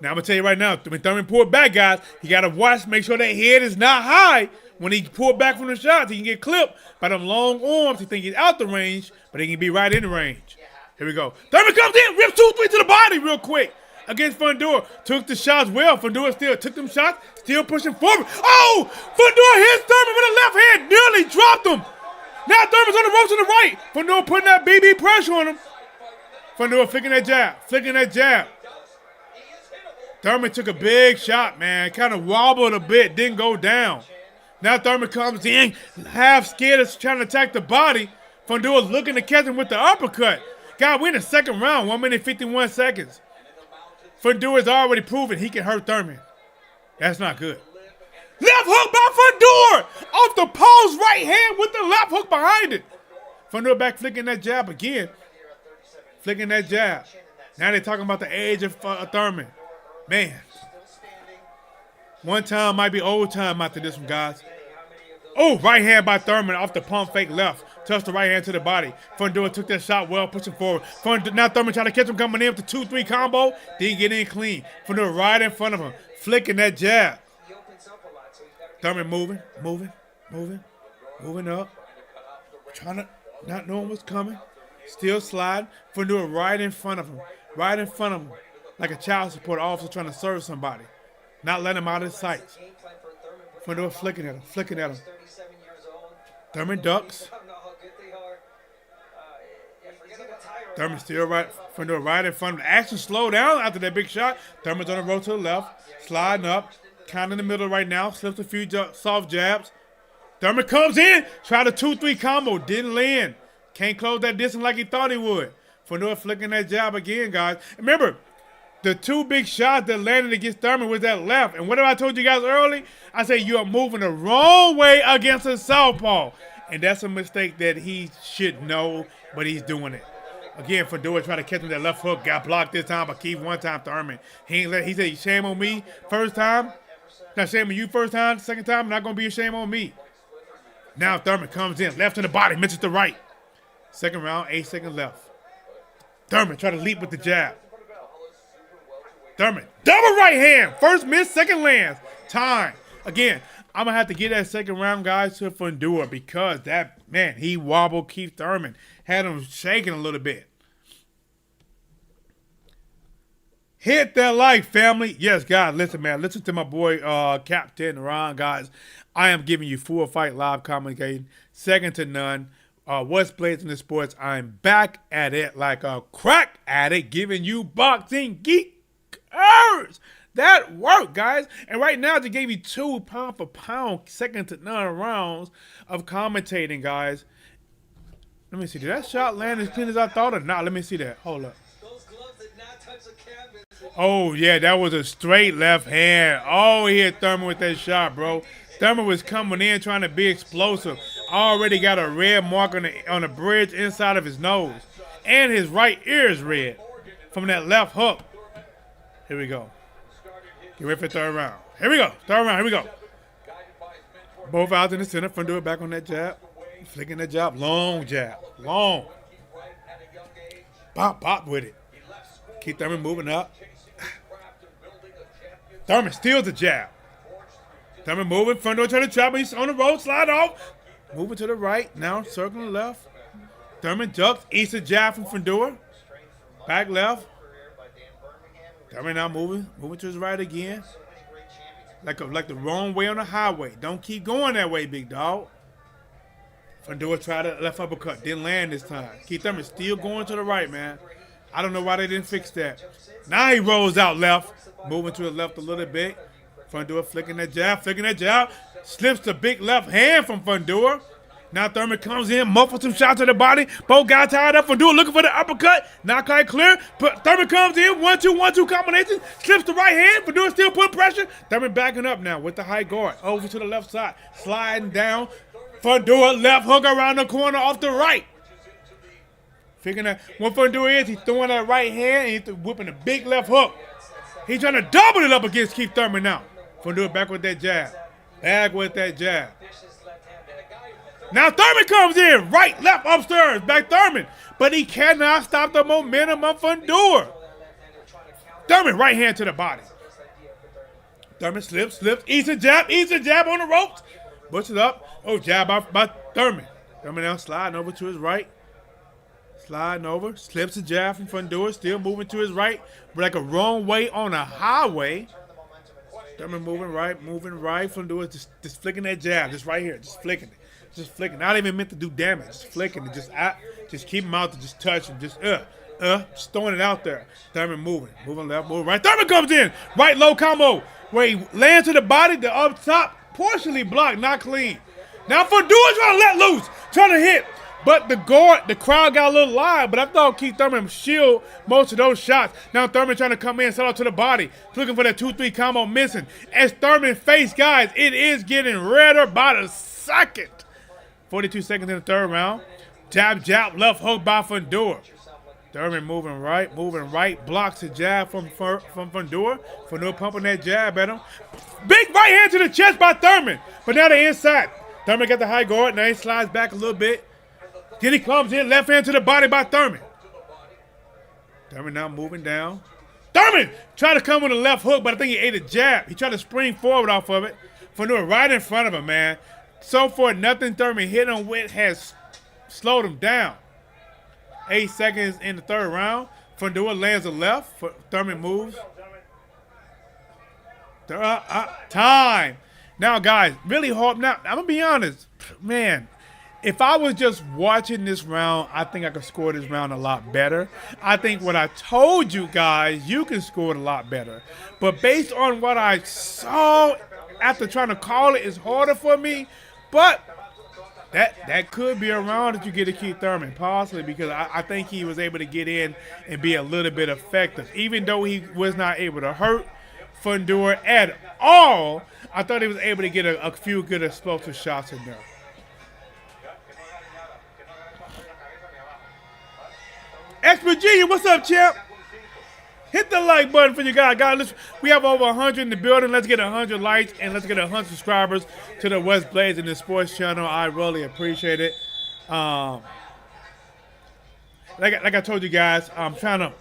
A: Now I'm gonna tell you right now, when Thurman pulled back, guys, he gotta watch, make sure that head is not high. When he pulled back from the shots, he can get clipped by them long arms. He think he's out the range, but he can be right in the range. Here we go. Thurman comes in, rips 2-3 to the body real quick against Fundora. Took the shots well. Fundora still took them shots, still pushing forward. Oh! Fundora hits Thurman with a left hand, nearly dropped him. Now Thurman's on the ropes on the right. Fundora putting that BB pressure on him. Fundora flicking that jab. Thurman took a big shot, man. Kind of wobbled a bit, didn't go down. Now Thurman comes in, half scared, is trying to attack the body. Fundora's looking to catch him with the uppercut. God, we're in the second round, 1 minute 51 seconds. Fundora's already proven he can hurt Thurman. That's not good. Left hook by Fundora! Off the paused right hand with the left hook behind it. Fundora back flicking that jab again. Flicking that jab. Now they're talking about the age of Thurman. Man. One time might be old time after this one, guys. Oh, right hand by Thurman off the pump fake left. Touched the right hand to the body. Fundora took that shot well, pushing forward. Now Thurman trying to catch him coming in with the 2-3 combo. Didn't get in clean. Fundora right in front of him. Flicking that jab. Thurman moving up. Trying to, not knowing what's coming. Still sliding. Fundora right in front of him. Like a child support officer trying to serve somebody. Not letting him out of his sights. Fundora flicking at him. Thurman ducks. Thurman still right. Fundora right in front of him. Action slowed down after that big shot. Thurman's on the road to the left. Sliding up. Kind of in the middle right now. Slips a few soft jabs. Thurman comes in. Try the 2-3 combo. Didn't land. Can't close that distance like he thought he would. Fundora flicking that jab again, guys. Remember, the two big shots that landed against Thurman was that left. And what have I told you guys early? I said you are moving the wrong way against a southpaw. And that's a mistake that he should know, but he's doing it. Again, Fundora trying to catch him that left hook. Got blocked this time, but keep one time Thurman. He said, shame on me first time. Not shame on you first time. Second time, not going to be a shame on me. Now Thurman comes in. Left to the body, misses the right. Second round, 8 seconds left. Thurman try to leap with the jab. Thurman, double right hand. First miss, second lands. Time. Again, I'm going to have to get that second round, guys, to Fundora because that, man, he wobbled Keith Thurman. Had him shaking a little bit. Hit that like, family. Yes, guys, listen, man. Listen to my boy, Captain Ron, guys. I am giving you full fight live commentating. Second to none. What's Blazing the Sports? I'm back at it like a crack addict, giving you boxing geekers. That worked, guys. And right now, they gave you 2 pound for pound, second to none rounds of commentating, guys. Let me see. Did that shot land as clean as I thought or not? Let me see that. Hold up.
C: Those gloves did not touch the canvas.
A: Oh, yeah, that was a straight left hand. Oh, he hit Thurman with that shot, bro. Thurman was coming in trying to be explosive. Already got a red mark on the bridge inside of his nose. And his right ear is red from that left hook. Here we go. Get ready for the third round. Here we go. Third round. Here we go. Both out in the center. Fundora back on that jab. Flicking that jab. Long jab. Long. Pop, pop with it. Keep Thurman moving up. Thurman steals the jab. Thurman moving. Fundora trying to trap. He's on the road. Slide off. Moving to the right. Now circling left. Thurman jumps. Eats a jab from Fundora. Back left. Thurman now moving to his right again. Like the wrong way on the highway. Don't keep going that way, big dog. Fundora tried a left uppercut. Didn't land this time. Keith Thurman still going to the right, man. I don't know why they didn't fix that. Now he rolls out left. Moving to the left a little bit. Fundora flicking that jab. Slips the big left hand from Fundora. Now Thurman comes in, muffles some shots to the body. Both guys tied up. Fundora looking for the uppercut. Not quite clear. But Thurman comes in. 1-2 combination. Slips the right hand. Fundora still putting pressure. Thurman backing up now with the high guard. Over to the left side. Sliding down. Fundora left hook around the corner off the right. Figuring that what Fundora is, he's throwing that right hand and he's whipping a big left hook. He's trying to double it up against Keith Thurman now. Fundora back with that jab. Back with that jab. Now Thurman comes in. Right, left, upstairs. Back Thurman. But he cannot stop the momentum of Fundora. Thurman, right hand to the body. Thurman slips. Eats a jab on the ropes. Pushes up. Oh, jab by Thurman. Thurman now sliding over to his right. Sliding over. Slips a jab from Fundora. Still moving to his right. But like a wrong way on a highway. Thurman moving right. Fundora just flicking that jab. Just right here. Just flicking it. Just flicking. Not even meant to do damage. Just flicking it. Just keep him out to just touch him. Just throwing it out there. Thurman moving left, moving right. Thurman comes in. Right low combo. Where he lands to the body. The up top. Partially blocked. Not clean. Now Fundora trying to let loose. Trying to hit. But the crowd got a little live. But I thought Keith Thurman shielded most of those shots. Now Thurman trying to come in, set up to the body. Looking for that 2-3 combo missing. As Thurman face, guys, it is getting redder by the second. 42 seconds in the third round. Jab, left hook by Fundora. Thurman moving right. Blocks the jab from Fundora. Fundora pumping that jab at him. Big right hand to the chest by Thurman. But now they're inside. Thurman got the high guard. Now he slides back a little bit. Then he comes in, left hand to the body by Thurman. Thurman now moving down. Thurman tried to come with a left hook, but I think he ate a jab. He tried to spring forward off of it. Fundora right in front of him, man. So far, nothing Thurman hit him with has slowed him down. 8 seconds in the third round. Fundora lands a left. Thurman moves. Time. Now, guys, really hard. Now, I'm going to be honest. Man, if I was just watching this round, I think I could score this round a lot better. I think what I told you guys, you can score it a lot better. But based on what I saw after trying to call it, it's harder for me. But that could be a round that you get to Keith Thurman, possibly, because I think he was able to get in and be a little bit effective. Even though he was not able to hurt Fundora at all, I thought he was able to get a few good explosive shots in there. X-Virginia, what's up, champ? Hit the like button for you guys. Guys, we have over 100 in the building. Let's get 100 likes and let's get 100 subscribers to the West Blazing the Sports channel. I really appreciate it. Like I told you guys, I'm trying to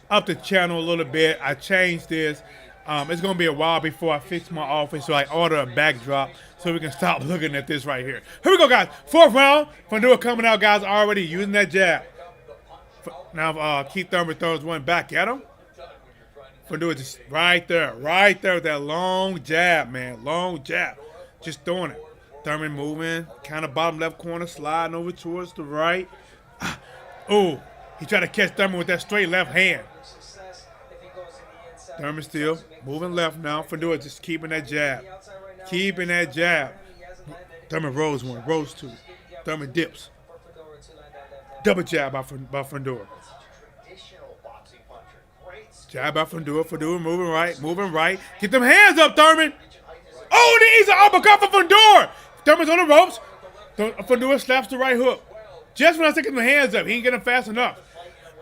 A: up the channel a little bit. I changed this. It's going to be a while before I fix my office, so I order a backdrop so we can stop looking at this right here. Here we go, guys. 4th round. Fundora coming out, guys, already using that jab. Now Keith Thurman throws one back at him. Fundora just right there with that long jab, man. Long jab. Just throwing it. Thurman moving, kind of bottom left corner, sliding over towards the right. Oh, he tried to catch Thurman with that straight left hand. Thurman still moving left now. Fundora just keeping that jab. Keeping that jab. Thurman rolls one, rolls two. Thurman dips. Double jab by Fundora. Jab by Fundora. Fundora moving right. Get them hands up, Thurman. Oh, the easy uppercut for Fundora. Thurman's on the ropes. Fundora slaps the right hook. Just when I was taking my hands up, he ain't getting fast enough.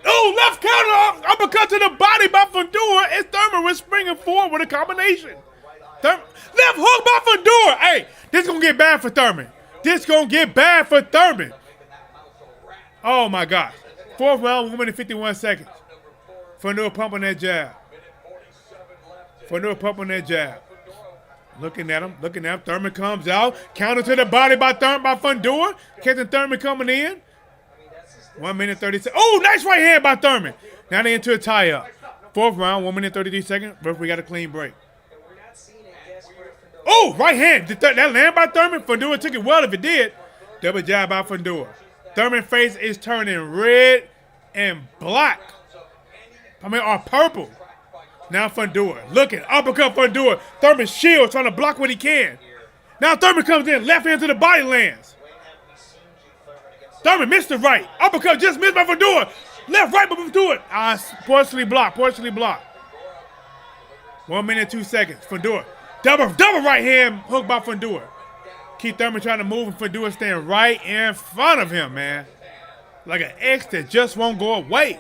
A: Oh, left counter uppercut to the body by Fundora, and Thurman was springing forward with a combination. Left hook by Fundora. Hey, this gonna get bad for Thurman. This gonna get bad for Thurman. Oh my God. 4th round, 1 minute 51 seconds. Fundora pumping that jab. Fundora pumping that jab. Looking at him. Thurman comes out. Counter to the body by Fundora. Catching Thurman coming in. 1 minute 30 seconds. Oh, nice right hand by Thurman. Now they into a tie-up. 4th round, 1 minute 33 seconds. Referee got a clean break. Oh, right hand. Did that land by Thurman? Fundora took it well if it did. Double jab by Fundora. Thurman's face is turning red and black. Or purple. Now Fundora. Looking. Uppercut Fundora. Thurman's shield trying to block what he can. Now Thurman comes in. Left hand to the body lands. Thurman missed the right. Uppercut just missed by Fundora. Left, right, but Fundora. Partially blocked. 1 minute 2 seconds. Fundora. Double right hand hook by Fundora. Keith Thurman trying to move and Fundora staying right in front of him, man. Like an X that just won't go away.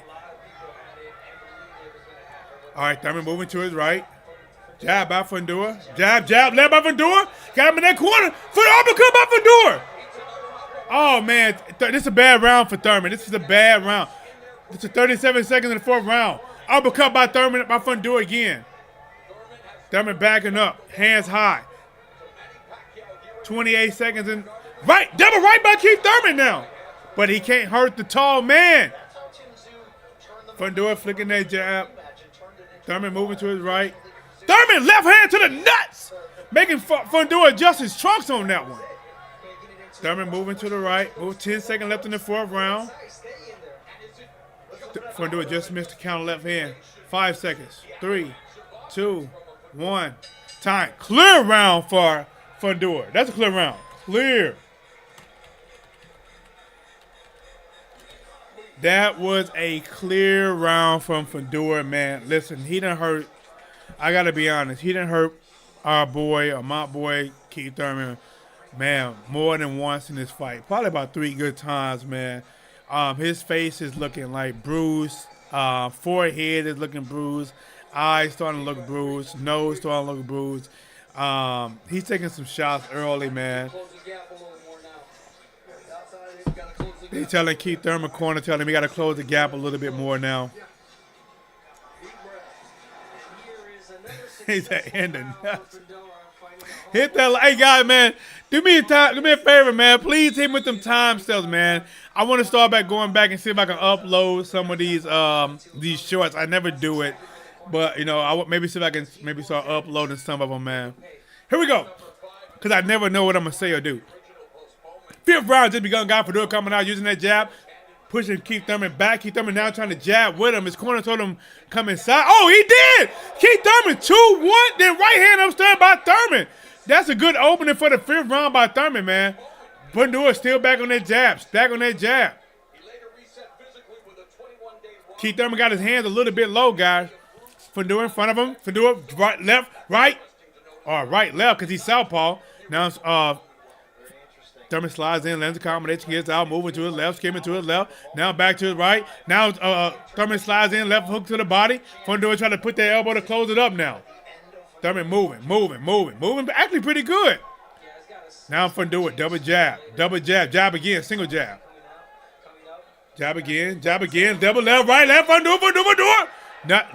A: All right, Thurman moving to his right. Jab by Fundora. Jab, left by Fundora. Got him in that corner. For the uppercut by Fundora. Oh, man. This is a bad round for Thurman. This is a bad round. This is 37 seconds in the 4th round. Uppercut by Thurman by Fundora again. Thurman backing up. Hands high. 28 seconds in. Right. Double right by Keith Thurman now. But he can't hurt the tall man. Fundora flicking that jab. Thurman moving to his right. Thurman left hand to the nuts. Making Fundora adjust his trunks on that one. Thurman moving to the right. 10 seconds left in the 4th round. Fundora just missed the counter left hand. 5 seconds. 3, 2, 1. Time. Clear round for Fundora. That's a clear round. Clear. That was a clear round from Fundora, man. Listen, he done hurt. I got to be honest. He done hurt our boy, or my boy, Keith Thurman, man, more than once in this fight. Probably about 3 good times, man. His face is looking like bruised. Forehead is looking bruised. Eyes starting to look bruised. Nose starting to look bruised. He's taking some shots early, man. They telling Keith Thurman corner, telling him he got to close the gap a little bit more now. He's in the nuts. Hit that like, hey guys, man. Do me a favor, man. Please hit me with them timestamps, man. I want to start going back and see if I can upload some of these shorts. I never do it, but you know, I maybe see if I can start uploading some of them, man. Here we go, cause I never know what I'm gonna say or do. Fifth round just begun. Guy Fundora coming out using that jab. Pushing Keith Thurman back. Keith Thurman now trying to jab with him. His corner told him come inside. Oh, he did! Keith Thurman 2-1. Then right hand upstairs by Thurman. That's a good opening for the fifth round by Thurman, man. Fundora still back on that jab. Back on that jab. Keith Thurman got his hands a little bit low, guys. Fundora in front of him. Fundora right, left, right. Or right, left, because he's southpaw. Now Thurman slides in, lands a combination, gets out, moving to his left, skimming to his left. Now back to his right. Now Thurman slides in, left hook to the body. Fundora trying to put that elbow to close it up now. Thurman moving. Actually pretty good. Now Fundora, double jab, jab again, single jab. Jab again, double left, right, left, Fundora.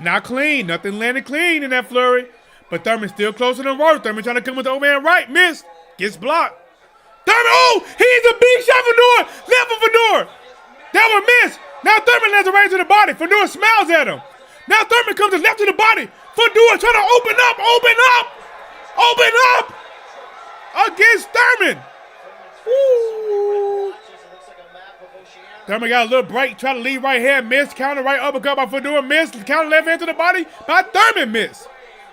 A: Not clean, nothing landed clean in that flurry. But Thurman still closer than Roach. Thurman trying to come with the overhand right, missed, gets blocked. Thurman, oh, he's a big shot, Fundora, left of Fundora. That one missed. Now Thurman lands a right to the body. Fundora smiles at him. Now Thurman comes to left to the body. Fundora trying to open up against Thurman. Ooh. Thurman got a little break, trying to lead right hand, miss. Counter right uppercut by Fundora, miss. Counter left hand to the body by Thurman, miss.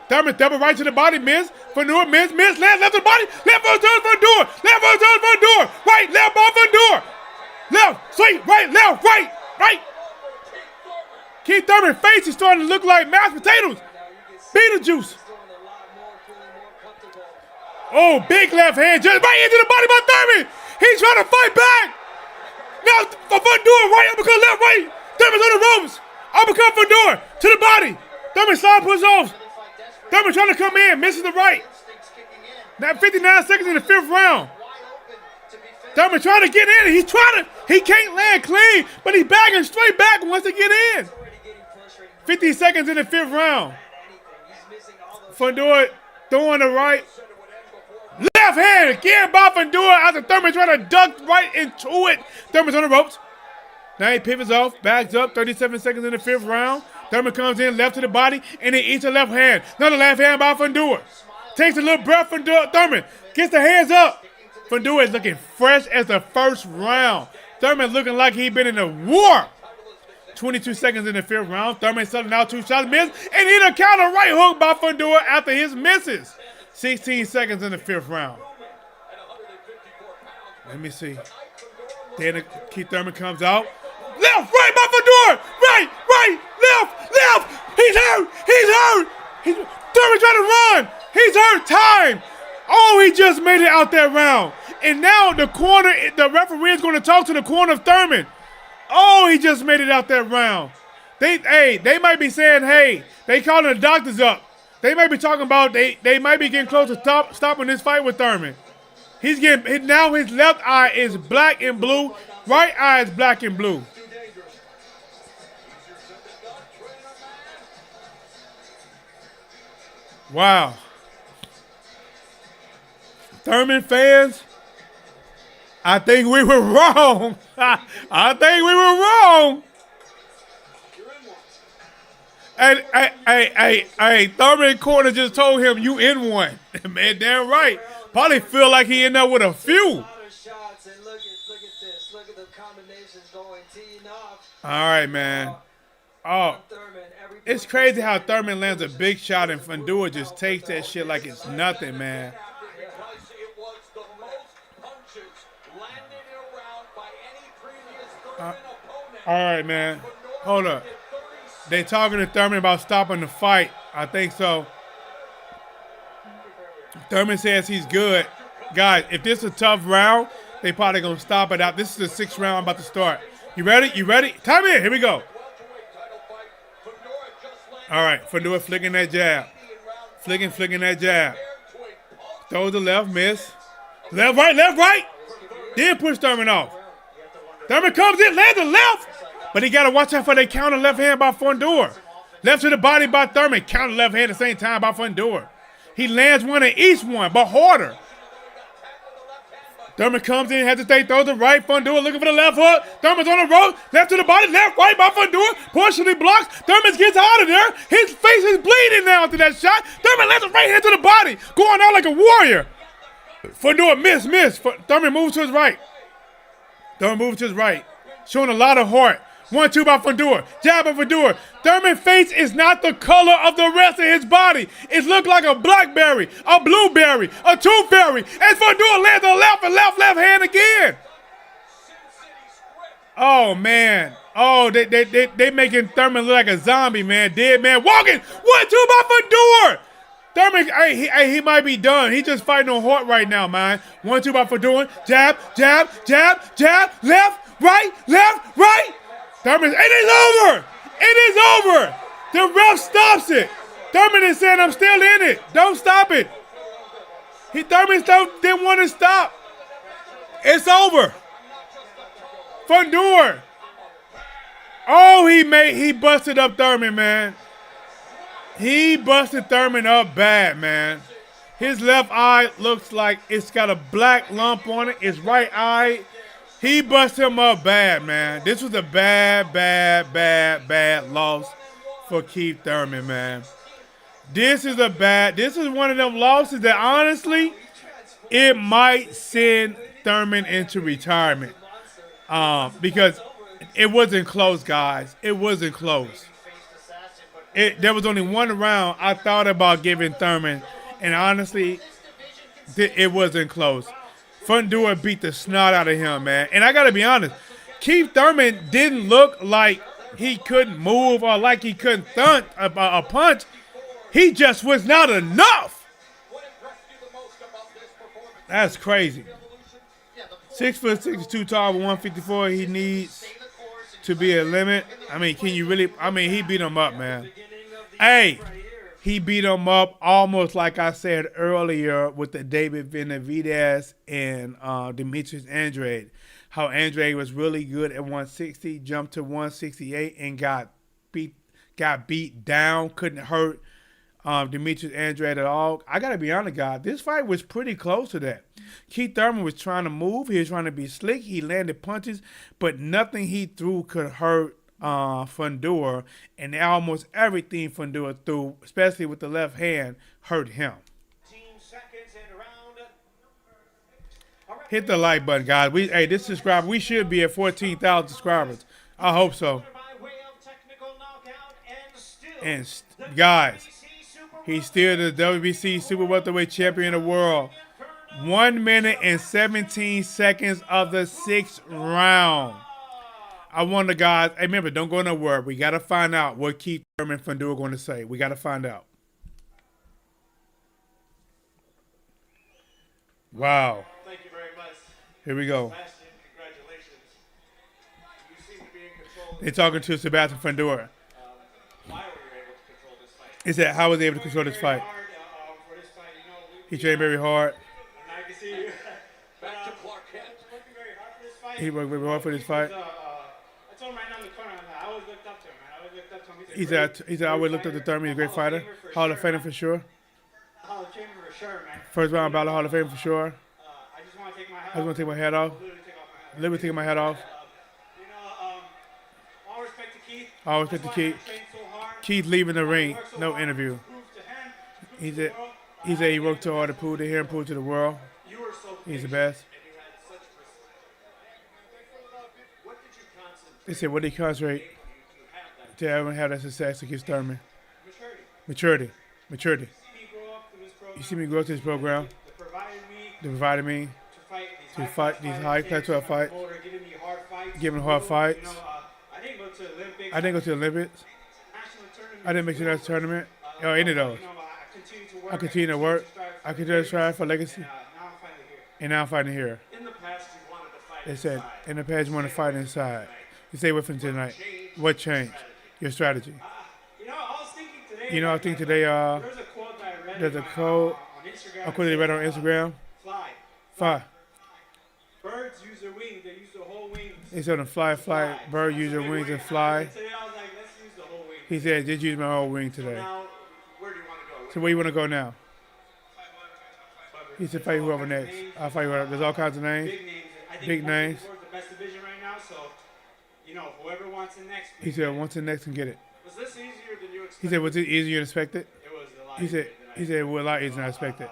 A: Thurman double right to the body, miss. Fundora, miss. Left to the body. Left first turn, Fundora. Right, left by Fundora. Left, sweep, right, left, right. Keith Thurman's face is starting to look like mashed potatoes. Beetlejuice. Oh, big left hand, just right into the body by Thurman. He's trying to fight back. Now, Fundora, right, uppercut, left, right. Thurman's on the ropes. Uppercut, Fundora, to the body. Thurman slide push off. Thurman trying to come in, misses the right. Now 59 seconds in the fifth round. Thurman trying to get in. He can't land clean, but he's bagging straight back once to get in. 50 seconds in the fifth round. Fundora throwing the right. Left hand again by Fundora after Thurman trying to duck right into it. Thurman's on the ropes. Now he pivots off, backs up, 37 seconds in the fifth round. Thurman comes in, left to the body, and then eats a left hand. Another left hand by Fundora. Takes a little breath, Thurman gets the hands up. Fundora is looking fresh as the first round. Thurman looking like he'd been in a war. 22 seconds in the fifth round. Thurman selling out 2 shots, miss, and hit a counter right hook by Fundora after his misses. 16 seconds in the fifth round. Let me see. Then Keith Thurman comes out. Left, right by Fundora. Right, left. He's hurt. Thurman trying to run. He's hurt. Time. Oh, he just made it out that round. And now the referee is going to talk to the corner of Thurman. Oh, he just made it out that round. They might be saying, hey, they calling the doctors up. They might be talking about they might be getting close to stopping this fight with Thurman. Now his left eye is black and blue. Right eye is black and blue. Wow. Thurman fans, I think we were wrong. I think we were wrong. Hey, Thurman corner just told him you in one. Man, damn right. Probably feel like he in there with a few. All right, man. Oh, it's crazy how Thurman lands a big shot and Fundora just takes that shit like it's nothing, man. All right, man. Hold up. They talking to Thurman about stopping the fight. I think so. Thurman says he's good. Guys, if this is a tough round, they probably going to stop it out. This is the sixth round I'm about to start. You ready? Time in. Here we go. All right. Fundora flicking that jab. Flicking that jab. Throws the left, miss. Left, right. Then push Thurman off. Thurman comes in, lands the left. But he got to watch out for that counter left hand by Fundora. Left to the body by Thurman. Counter left hand at the same time by Fundora. He lands one in each one, but harder. Thurman comes in, hesitates, throws the right. Fundora looking for the left hook. Thurman's on the rope. Left to the body, left, right by Fundora. Partially blocks. Thurman gets out of there. His face is bleeding now after that shot. Thurman lands a right hand to the body, going out like a warrior. Fundora miss. Thurman moves to his right. Thurman moving to his right, showing a lot of heart. 1-2 by Fundora. Jab by Fundora. Thurman's face is not the color of the rest of his body. It looked like a blackberry, a blueberry, a toothberry. And Fundora lands on left hand again. Oh, man. Oh, they making Thurman look like a zombie, man. Dead man walking. 1-2 by Fundora. Thurman, he might be done. He just fighting on heart right now, man. 1-2 by Fundora. Jab, jab, jab, jab. Left, right. Thurman, it is over. It is over. The ref stops it. Thurman is saying, I'm still in it. Don't stop it. Thurman didn't want to stop. It's over. Fundora. Oh, he busted up Thurman, man. He busted Thurman up bad, man. His left eye looks like it's got a black lump on it. His right eye, he busted him up bad, man. This was a bad loss for Keith Thurman, man. This is one of them losses that honestly, it might send Thurman into retirement. Because it wasn't close, guys. It wasn't close. There was only one round I thought about giving Thurman, and honestly, it wasn't close. Fundora beat the snot out of him, man. And I got to be honest, Keith Thurman didn't look like he couldn't move or like he couldn't thunk a punch. He just was not enough. That's crazy. 6'6", too tall, 154. He needs to be a limit. I mean, can you really? I mean, he beat him up, man. Hey, he beat him up almost like I said earlier with the David Benavidez and Demetrius Andrade. How Andrade was really good at 160, jumped to 168, and got beat down. Couldn't hurt Demetrius Andrade at all. I gotta be honest, guys. This fight was pretty close to that. Keith Thurman was trying to move. He was trying to be slick. He landed punches, but nothing he threw could hurt Fundora. And almost everything Fundora threw, especially with the left hand, hurt him. Hit the like button, guys. This subscriber, we should be at 14,000 subscribers. I hope so. And guys, he's still the WBC Super Welterweight Champion of the world. 1 minute and 17 seconds of the 6th round. I wonder, guys. Hey, remember, don't go nowhere. We got to find out what Keith Thurman and Fundora are going to say. We got to find out. Wow.
C: Thank you very much.
A: Here we go.
C: Sebastian, congratulations. You seem to be in control.
A: They're talking to Sebastian Fundora.
C: Why were you able to control this fight?
A: He said, how was he able to control this fight?
C: Hard, for this fight, you know,
A: He trained very hard.
C: I can see you. Back to Clark Kent. Working very hard for this fight.
A: He worked very hard for this fight.
C: I told him right now in the corner, I always looked up to him, man. I always looked up to him.
A: He said, I always looked up to Thurman. He's a great fighter. Hall of Famer for sure.
C: Hall of Famer for sure, man.
A: First round battle, Hall of Famer for sure.
C: I just want to take my hat off.
A: I just want to take my hat off. Literally take my hat off.
C: You know, all respect to Keith.
A: All respect to Keith. Keith leaving the ring. No interview. He said he worked too hard to prove to him, prove to the world. He's the best. He said, what did he concentrate to everyone have that success against Thurman? Maturity. You see me grow up through this program. They provided me to fight these high plateau fights, giving hard fights. I didn't go to the Olympics. I didn't make the national tournament or any of those. I continue to work. I continue to strive for legacy. And now I'm fighting here. They said, in the past you wanted to fight inside. You stay with him tonight. What changed? Your strategy. You know, I think today, there's a quote I read on Instagram. Fly.
C: Birds use their wings. They use the whole wings.
A: He said, fly. Bird, use your wings and fly.
C: Today I was like, let's use the whole wing.
A: He said, just use my whole wing today.
C: Now, where do you want to go?
A: So where you want to go now? He said, fight whoever next. I'll fight whoever. There's all kinds of names. Big names.
C: The best division right now, so you know, whoever wants it next.
A: He said, once the next can get it.
C: Was this easier than you expected?
A: He said, was it easier than expected?
C: It was a lot.
A: He said, it was a lot easier than I expected.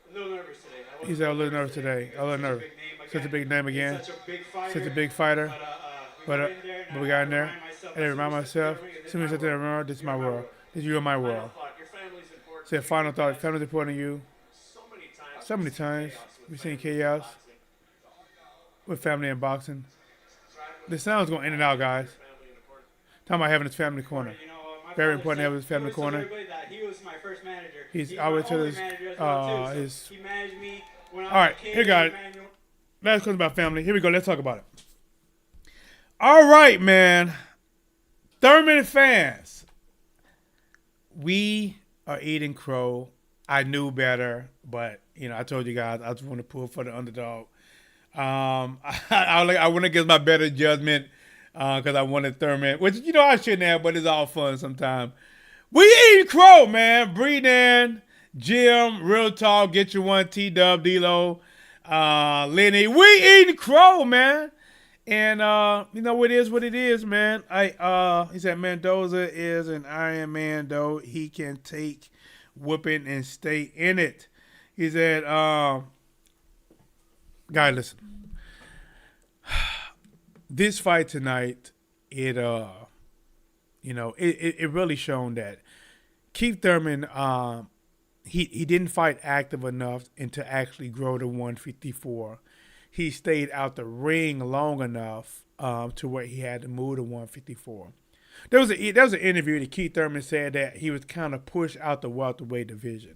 C: A little nervous today. I
A: He said, "I'm a little nervous today. I'm a little nervous. Such a big name again. Such a big fighter. But we got in there. And I remind myself, somebody said to remember, this is my world. This is you and my world. Said, final thought, family's important to you. So many times we've seen chaos with family and boxing. The sound's going in and out, guys. Talking about having his family corner. Very important to have his family corner.
D: He was my first manager.
A: He's always to his,
D: He managed me when I was
A: all right,
D: a kid.
A: here got it. Last question about family. Here we go. Let's talk about it. All right, man. Thurman fans. We are eating crow. I knew better, but, I told you guys I just want to pull for the underdog. I went against my better judgment because I wanted Thurman, which, I shouldn't have, but it's all fun sometimes. We eating crow, man. Breedan, Jim, Real Talk, Get You One, T-Dub, D-Lo, Lenny. We eating crow, man. And, it is what it is, man. He said Mendoza is an Iron Man, though. He can take whooping and stay in it. He said, guy, listen. This fight tonight, it really shown that Keith Thurman, he didn't fight active enough and to actually grow to 154. He stayed out the ring long enough to where he had to move to 154. There was an interview that Keith Thurman said that he was kind of pushed out the welterweight division,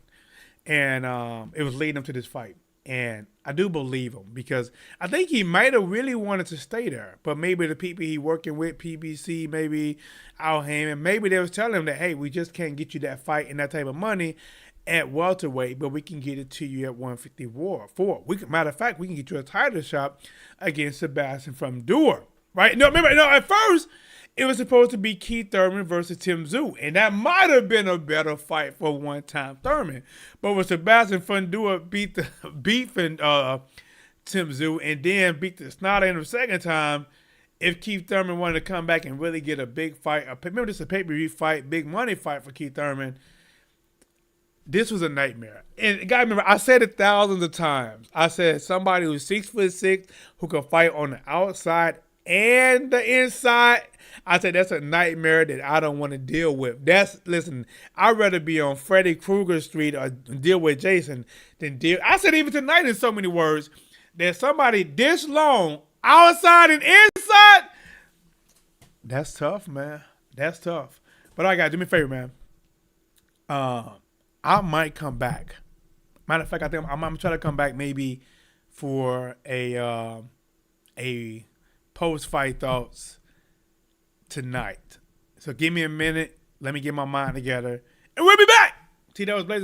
A: and it was leading him to this fight. And I do believe him because I think he might have really wanted to stay there, but maybe the people he working with, PBC, maybe Al Heyman, maybe they was telling him that, hey, we just can't get you that fight and that type of money at welterweight, but we can get it to you at 154. Matter of fact, we can get you a title shot against Sebastian Fundora, right? No, remember, at first, it was supposed to be Keith Thurman versus Tim Tszyu, and that might have been a better fight for one-time Thurman. But when Sebastian Fundora beat Tim Tszyu and then beat the snot in the second time, if Keith Thurman wanted to come back and really get a big fight, remember this is a pay-per-view fight, big money fight for Keith Thurman, this was a nightmare. And you gotta remember, I said it thousands of times. I said somebody who's 6'6", who can fight on the outside and the inside. I said that's a nightmare that I don't want to deal with. Listen, I'd rather be on Freddy Krueger Street or deal with Jason than deal. I said even tonight in so many words that somebody this long outside and inside. That's tough, man. That's tough. But I got do me a favor, man. I might come back. Matter of fact, I think I'm gonna try to come back maybe for a post-fight thoughts tonight. So give me a minute. Let me get my mind together, and we'll be back. T. That was Blazing.